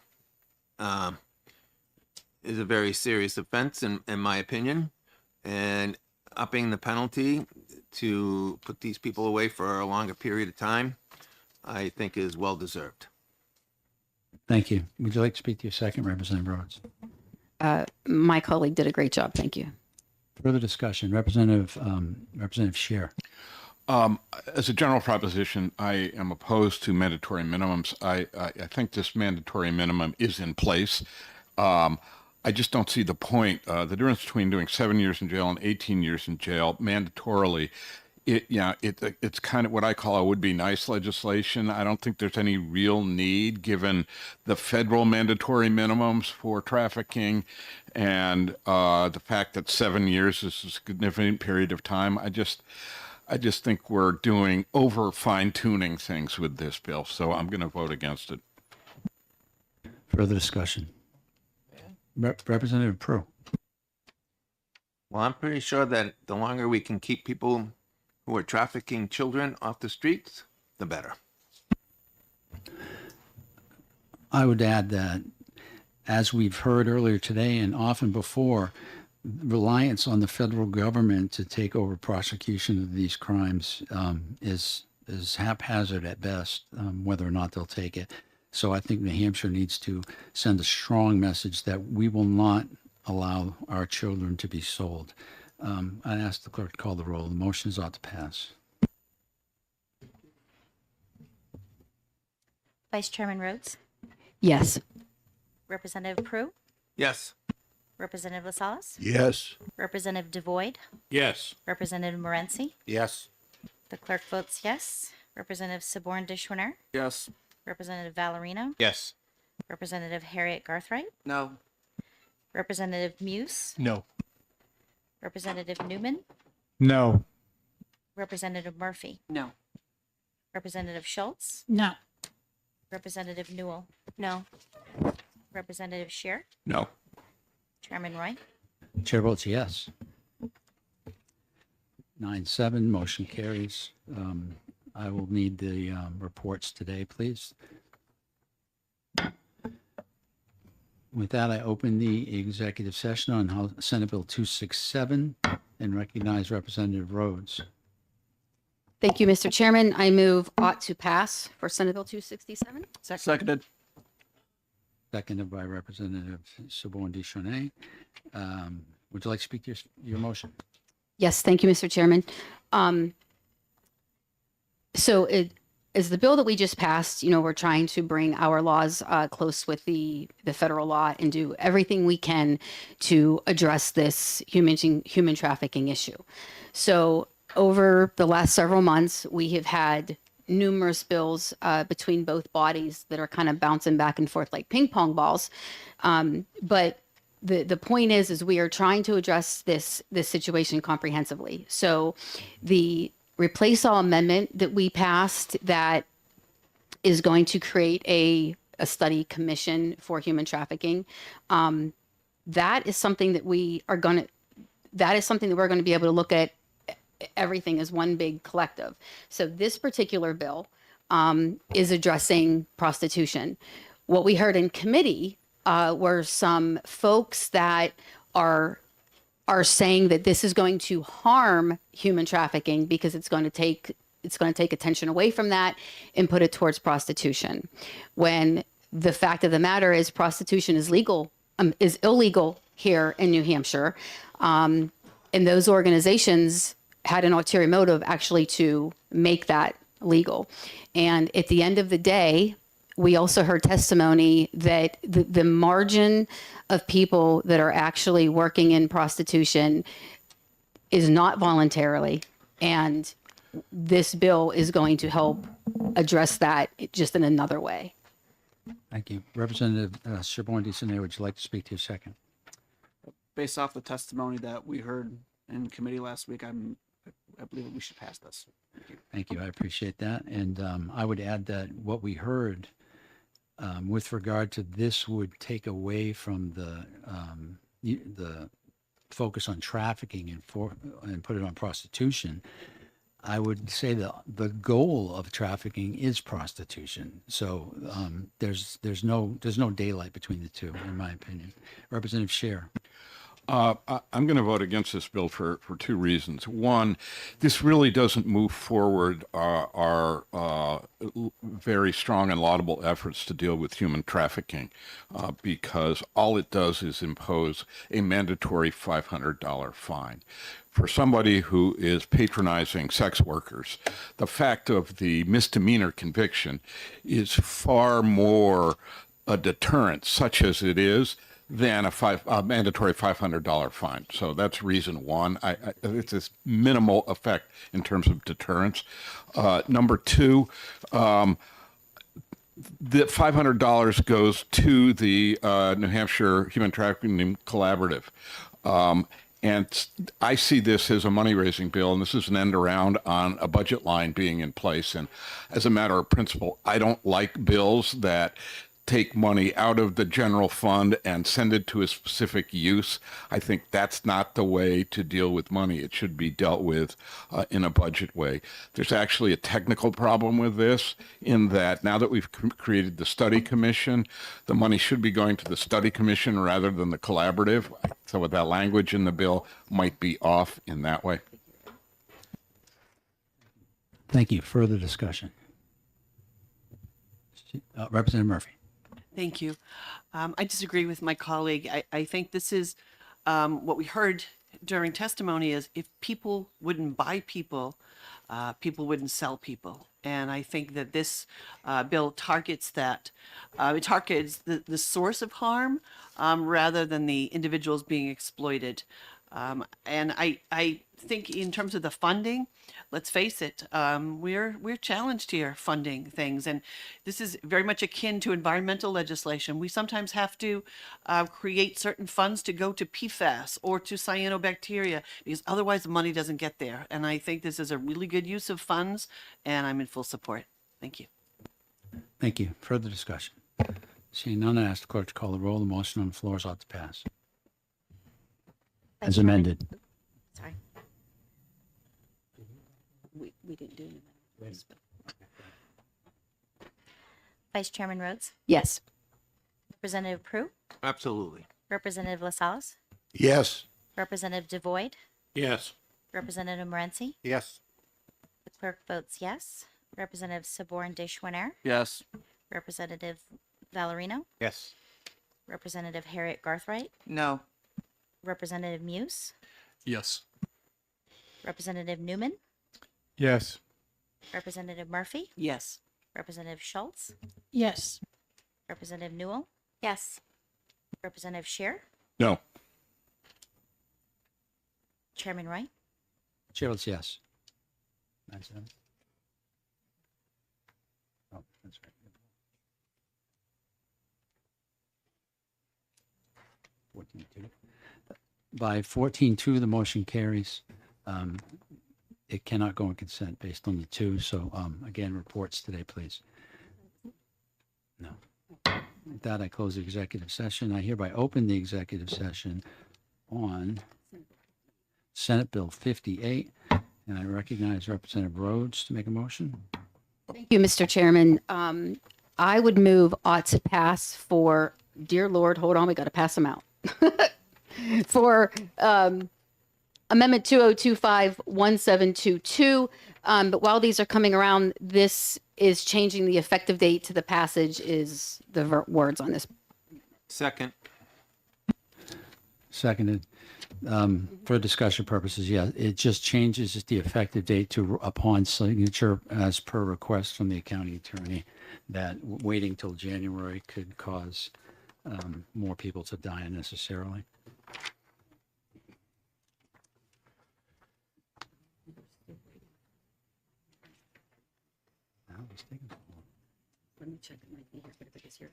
is a very serious offense in my opinion. And upping the penalty to put these people away for a longer period of time, I think is well deserved. Thank you. Would you like to speak to your second, Representative Rhodes? My colleague did a great job. Thank you. Further discussion. Representative Scher. As a general proposition, I am opposed to mandatory minimums. I think this mandatory minimum is in place. I just don't see the point. The difference between doing 7 years in jail and 18 years in jail mandatorily, it's kind of what I call a would-be nice legislation. I don't think there's any real need, given the federal mandatory minimums for trafficking and the fact that 7 years is a significant period of time. I just think we're doing over fine-tuning things with this bill, so I'm going to vote against it. Further discussion. Representative Prue. Well, I'm pretty sure that the longer we can keep people who are trafficking children off the streets, the better. I would add that, as we've heard earlier today and often before, reliance on the federal government to take over prosecution of these crimes is haphazard at best, whether or not they'll take it. So I think New Hampshire needs to send a strong message that we will not allow our children to be sold. I'd ask the clerk to call the roll. The motion is ought to pass. Vice Chairman Rhodes, Yes. Representative Prue, Yes. Representative Lasalas, Yes. Representative Devoyd, Yes. Representative Morency, Yes. The clerk votes yes. Representative Saborn Dishwiner, Yes. Representative Valerino, Yes. Representative Harriet Garthright, No. Representative Muse, No. Representative Newman, No. Representative Murphy, No. Representative Schultz, No. Representative Newell, no. Representative Scheer, No. Chairman Roy. Chair votes yes. 9-7, motion carries. I will need the reports today, please. With that, I open the executive session on Senate Bill 267 and recognize Representative Rhodes. Thank you, Mr. Chairman. I move ought to pass for Senate Bill 267. Seconded. Seconded by Representative Saborn Deschanel. Would you like to speak to your motion? Yes, thank you, Mr. Chairman. So it is the bill that we just passed. You know, we're trying to bring our laws close with the federal law and do everything we can to address this human trafficking issue. So over the last several months, we have had numerous bills between both bodies that are kind of bouncing back and forth like ping pong balls. But the point is we are trying to address this situation comprehensively. So the Replace All amendment that we passed that is going to create a study commission for human trafficking. That is something that we're going to be able to look at everything as one big collective. So this particular bill is addressing prostitution. What we heard in committee were some folks that are saying that this is going to harm human trafficking because it's going to take attention away from that and put it towards prostitution. When the fact of the matter is prostitution is illegal here in New Hampshire. And those organizations had an ulterior motive actually to make that legal. And at the end of the day, we also heard testimony that the margin of people that are actually working in prostitution is not voluntarily. And this bill is going to help address that just in another way. Thank you. Representative Saborn Deschanel, would you like to speak to your second? Based off the testimony that we heard in committee last week, I believe that we should pass this. Thank you. Thank you. I appreciate that. And I would add that what we heard with regard to this would take away from the focus on trafficking and put it on prostitution. I would say the goal of trafficking is prostitution. So there's no daylight between the two, in my opinion. Representative Scheer. I'm going to vote against this bill for two reasons. One, this really doesn't move forward our very strong and laudable efforts to deal with human trafficking because all it does is impose a mandatory $500 fine. For somebody who is patronizing sex workers, the fact of the misdemeanor conviction is far more a deterrent, such as it is, than a mandatory $500 fine. So that's reason one. It's this minimal effect in terms of deterrence. Number two, the $500 goes to the New Hampshire Human Trafficking Collaborative. And I see this as a money-raising bill, and this is an end around on a budget line being in place. And as a matter of principle, I don't like bills that take money out of the general fund and send it to a specific use. I think that's not the way to deal with money. It should be dealt with in a budget way. There's actually a technical problem with this in that now that we've created the study commission, the money should be going to the study commission rather than the collaborative. So with that language in the bill might be off in that way. Thank you. Further discussion. Representative Murphy. Thank you. I disagree with my colleague. I think this is what we heard during testimony is if people wouldn't buy people, people wouldn't sell people. And I think that this bill targets that. It targets the source of harm rather than the individuals being exploited. And I think in terms of the funding, let's face it, we're challenged here funding things, and this is very much akin to environmental legislation. We sometimes have to create certain funds to go to PFAS or to cyanobacteria because otherwise the money doesn't get there. And I think this is a really good use of funds, and I'm in full support. Thank you. Thank you. Further discussion? Seeing none, I ask the clerk to call the roll. The motion on the floor is ought to pass. As amended. Sorry. We didn't do it. Vice Chairman Rhodes, Yes. Representative Prue, Absolutely. Representative LaSalle, Yes. Representative Devoid, Yes. Representative Morency. Yes. The clerk votes yes. Representative Saborn Deschwiner, Yes. Representative Valerino, Yes. Representative Harriet Garthright, No. Representative Muse, Yes. Representative Newman, Yes. Representative Murphy, Yes. Representative Schultz, Yes. Representative Newell, Yes. Representative Scheer, No. Chairman Wright. Chair votes yes. 9-7. Oh, that's right. 14-2. By 14-2, the motion carries. It cannot go in consent based on the two. So again, reports today, please. No. With that, I close the executive session. I hereby open the executive session on Senate Bill 58, and I recognize Representative Rhodes to make a motion. Thank you, Mr. Chairman. I would move ought to pass for, dear Lord, hold on, we got to pass them out. For Amendment 2025-1722. But while these are coming around, this is changing the effective date to the passage is the words on this. Second. Seconded. For discussion purposes, yeah, it just changes the effective date to upon signature as per request from the county attorney, that waiting till January could cause more people to die unnecessarily. Let me check. It might be here, but if it is here,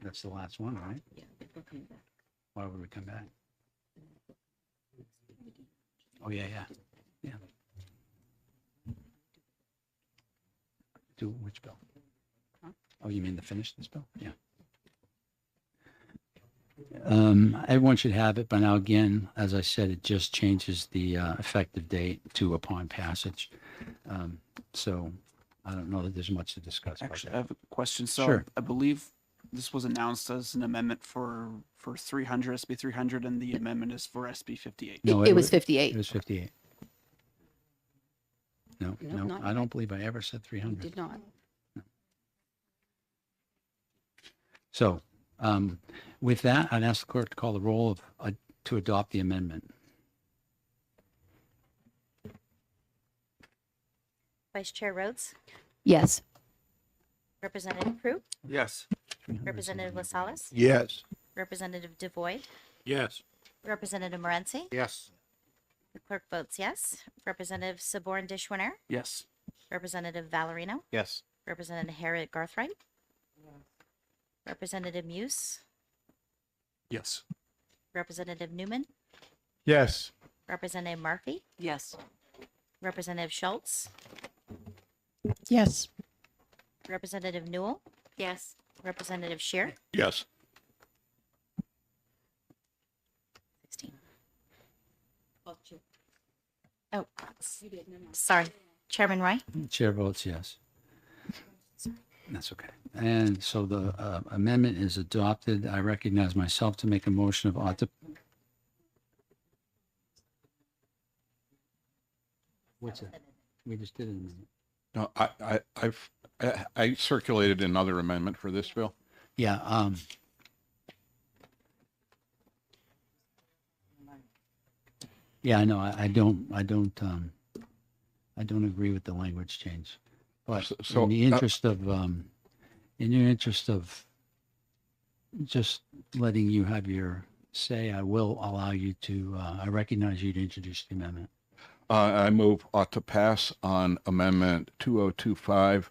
That's the last one, right? yeah, we're coming back. Why would we come back? Oh, yeah. Do which bill? Oh, you mean the finish this bill? Yeah. Everyone should have it by now. Again, as I said, it just changes the effective date to upon passage. So I don't know that there's much to discuss. Actually, I have a question. So Sure. I believe this was announced as an amendment for 300, SB 300, and the amendment is for SB 58. No, It was 58. It was 58. No, No, not I don't believe I ever said 300. Did not. So with that, I'd ask the clerk to call the roll to adopt the amendment. Vice Chair Rhodes, Yes. Representative Prue, Yes. Representative LaSalle, Yes. Representative Devoid, Yes. Representative Morency. Yes. The clerk votes yes. Representative Saborn Deschwiner, Yes. Representative Valerino, Yes. Representative Harriet Garthright, Representative Muse, Yes. Representative Newman, Yes. Representative Murphy, Yes. Representative Schultz, Yes. Representative Newell, Yes. Representative Scheer, Yes. 16. Oh, sorry. Chairman Wright? Chair votes yes. That's okay. And so the amendment is adopted. I recognize myself to make a motion of ought to. What's it? We just did an amendment. No, I circulated another amendment for this bill. Yeah, yeah, I know. I don't agree with the language change. But So, in the interest of, in your interest of just letting you have your say, I will allow you to, I recognize you to introduce the amendment. I move ought to pass on Amendment 2025-1721H.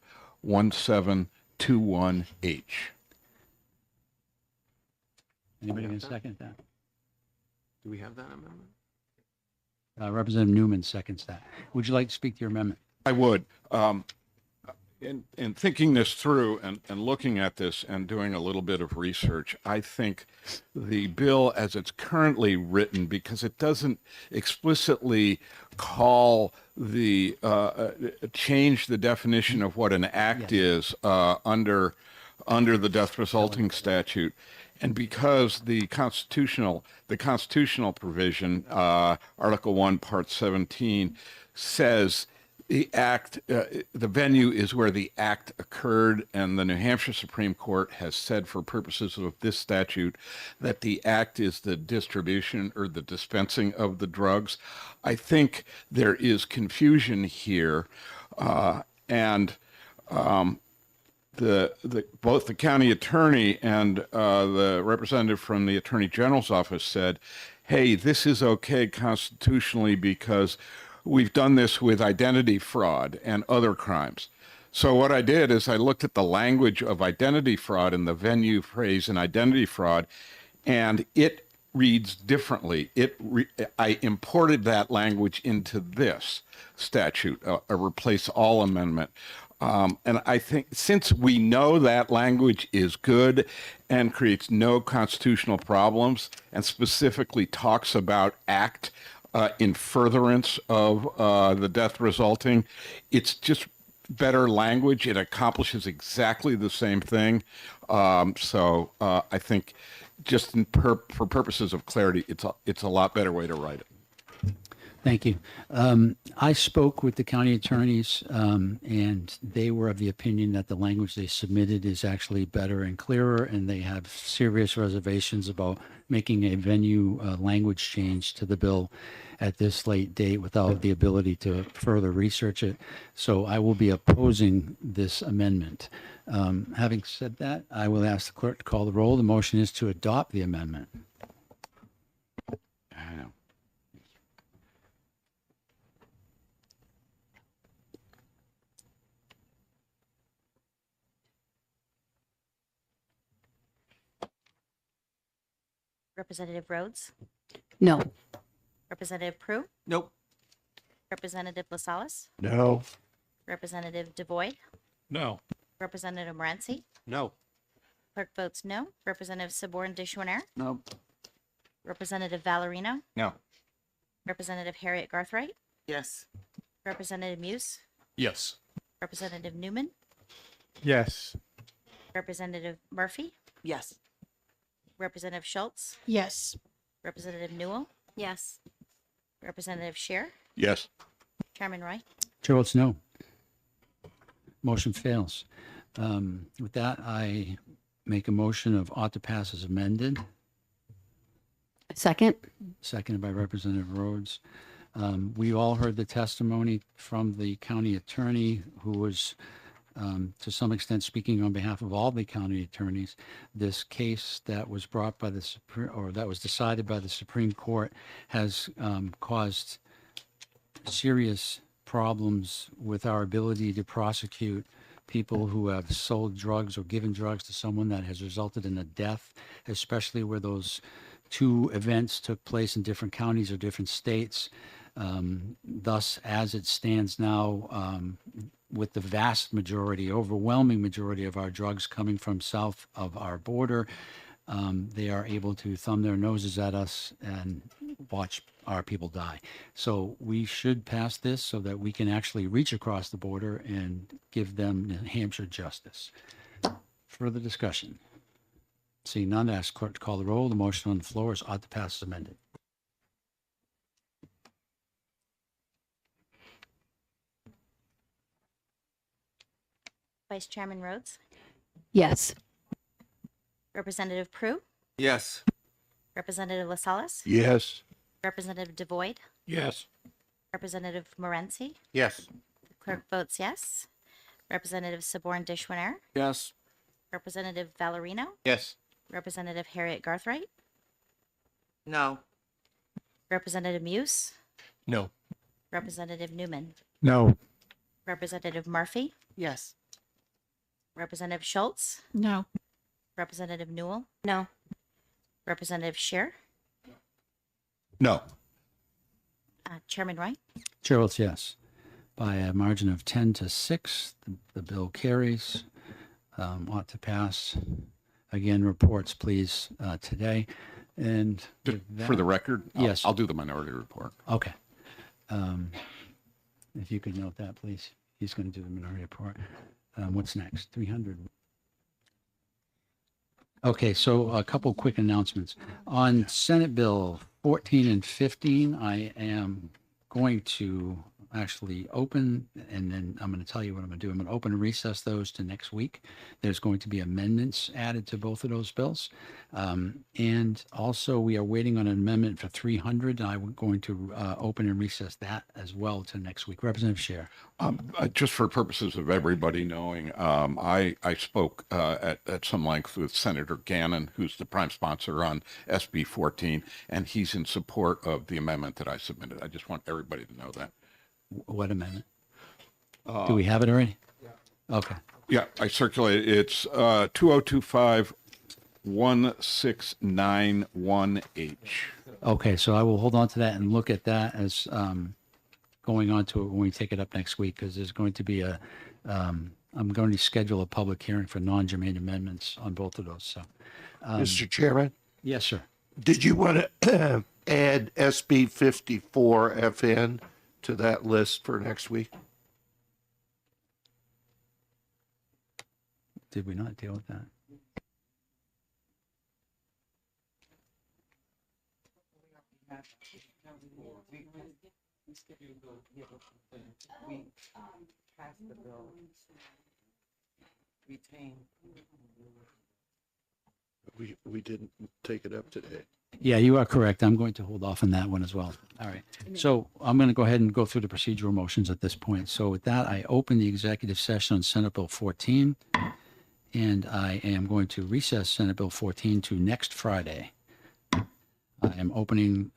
Anybody going to second that? Do we have that amendment? Representative Newman seconds that. Would you like to speak to your amendment? I would. In thinking this through and looking at this and doing a little bit of research, I think the bill as it's currently written, because it doesn't explicitly call the change the definition of what an act is under the death resulting statute. And because the constitutional provision, Article 1, Part 17, says the act, the venue is where the act occurred, and the New Hampshire Supreme Court has said for purposes of this statute that the act is the distribution or the dispensing of the drugs. I think there is confusion here, both the county attorney and the representative from the Attorney General's office said, hey, this is okay constitutionally because we've done this with identity fraud and other crimes. So what I did is I looked at the language of identity fraud and the venue phrase in identity fraud, and it reads differently. I imported that language into this statute, a replace all amendment. And I think since we know that language is good and creates no constitutional problems and specifically talks about act in furtherance of the death resulting, it's just better language. It accomplishes exactly the same thing. So I think just for purposes of clarity, it's a lot better way to write it. Thank you. I spoke with the county attorneys, and they were of the opinion that the language they submitted is actually better and clearer, and they have serious reservations about making a venue language change to the bill at this late date without the ability to further research it. So I will be opposing this amendment. Having said that, I will ask the clerk to call the roll. The motion is to adopt the amendment. I know. Representative Rhodes, No. Representative Prue, Nope. Representative LaSalle, No. Representative DeVoid, No. Representative Morency, No. clerk votes no. Representative Saborn Deschwiner, Nope. Representative Valerino, No. Representative Harriet Garthright, Yes. Representative Muse, Yes. Representative Newman, Yes. Representative Murphy, Yes. Representative Schultz, Yes. Representative Newell, Yes. Representative Scheer, Yes. Chairman Roy. Chair votes no. Motion fails. With that, I make a motion of ought to pass as amended, Second? seconded by Representative Rhodes. We all heard the testimony from the county attorney, who was to some extent speaking on behalf of all the county attorneys. This case that was brought by the that was decided by the Supreme Court has caused serious problems with our ability to prosecute people who have sold drugs or given drugs to someone that has resulted in a death, especially where those two events took place in different counties or different states. Thus, as it stands now, with the vast majority, overwhelming majority of our drugs coming from south of our border, they are able to thumb their noses at us and watch our people die. So we should pass this so that we can actually reach across the border and give them New Hampshire justice. Further discussion? Seeing none, ask clerk to call the roll. The motion on the floor is ought to pass as amended. Vice Chairman Rhodes, Yes. Representative Prue, Yes. Representative LaSalle, Yes. Representative DeVoid, Yes. Representative Morency, Yes. clerk votes yes. Representative Saborn Deschwiner, Yes. Representative Valerino, Yes. Representative Harriet Garthright, No. Representative Muse, No. Representative Newman, No. Representative Murphy, Yes. Representative Schultz, No. Representative Newell. No. Representative Scheer, No. Chairman Wright. Chair votes yes. By a margin of 10-6, the bill carries. Ought to pass. Again, reports, please, today. And with For the that- record, Yes. I'll do the minority report. Okay. If you could note that, please. He's going to do the minority report. What's next? 300. Okay, so a couple quick announcements. On Senate Bill 14 and 15, I am going to actually open, and then I'm going to tell you what I'm going to do. I'm going to open and recess those to next week. There's going to be amendments added to both of those bills. And also, we are waiting on an amendment for 300. I'm going to open and recess that as well to next week. Representative Scheer. Just for purposes of everybody knowing, I spoke at some length with Senator Gannon, who's the prime sponsor on SB 14, and he's in support of the amendment that I submitted. I just want everybody to know that. What amendment? Do we have it already? Okay. Yeah, I circulated. It's 2025 1691H. Okay, so I will hold on to that and look at that as going on to it when we take it up next week, because there's going to be I'm going to schedule a public hearing for non-germane amendments on both of those. So, Mr. Chairman, yes, sir. did you want to add SB 54 FN to that list for next week? Did we not deal with that? We didn't take it up today. Yeah, you are correct. I'm going to hold off on that one as well. All right. So I'm going to go ahead and go through the procedural motions at this point. So with that, I open the executive session on Senate Bill 14, and I am going to recess Senate Bill 14 to next Friday. I am opening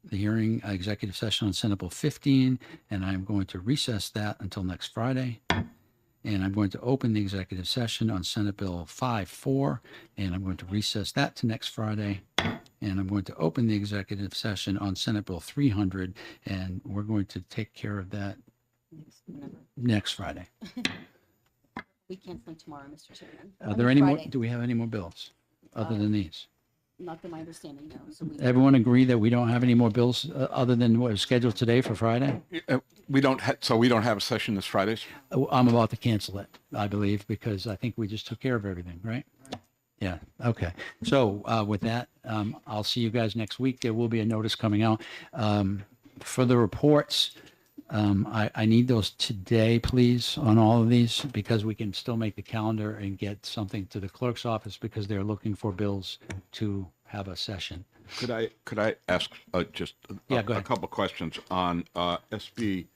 the hearing, executive session on Senate Bill 15, and I'm going to recess that until next Friday. And I'm going to open the executive session on Senate Bill 5-4, and I'm going to recess that to next Friday. And I'm going to open the executive session on Senate Bill 300, and we're going to take care of that next Friday. We cancel tomorrow, Mr. Chairman. Are there any more? Do we have any more bills other than these? Not to my understanding, no. So we Everyone agree that we don't have any more bills other than what is scheduled today for Friday? We don't have a session this Friday? I'm about to cancel it, I believe, because I think we just took care of everything, right? Yeah, okay. So with that, I'll see you guys next week. There will be a notice coming out. For the reports, I need those today, please, on all of these, because we can still make the calendar and get something to the clerk's office because they're looking for bills to have a session. Could I ask just Yeah, a go ahead. couple questions on SB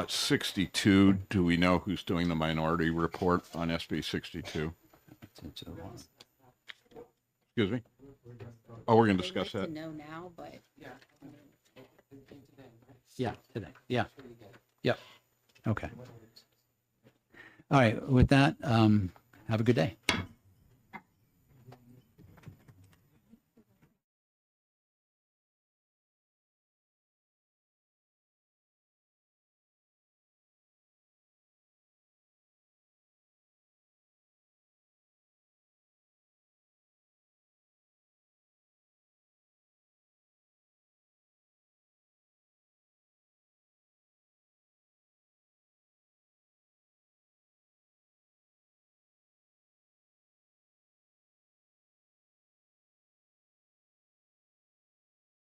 62? Do we know who's doing the minority report on SB 62? Excuse me? Oh, we're going to discuss that. know now, but Yeah, today. Yeah. Yep. Okay. All right. With that, have a good day.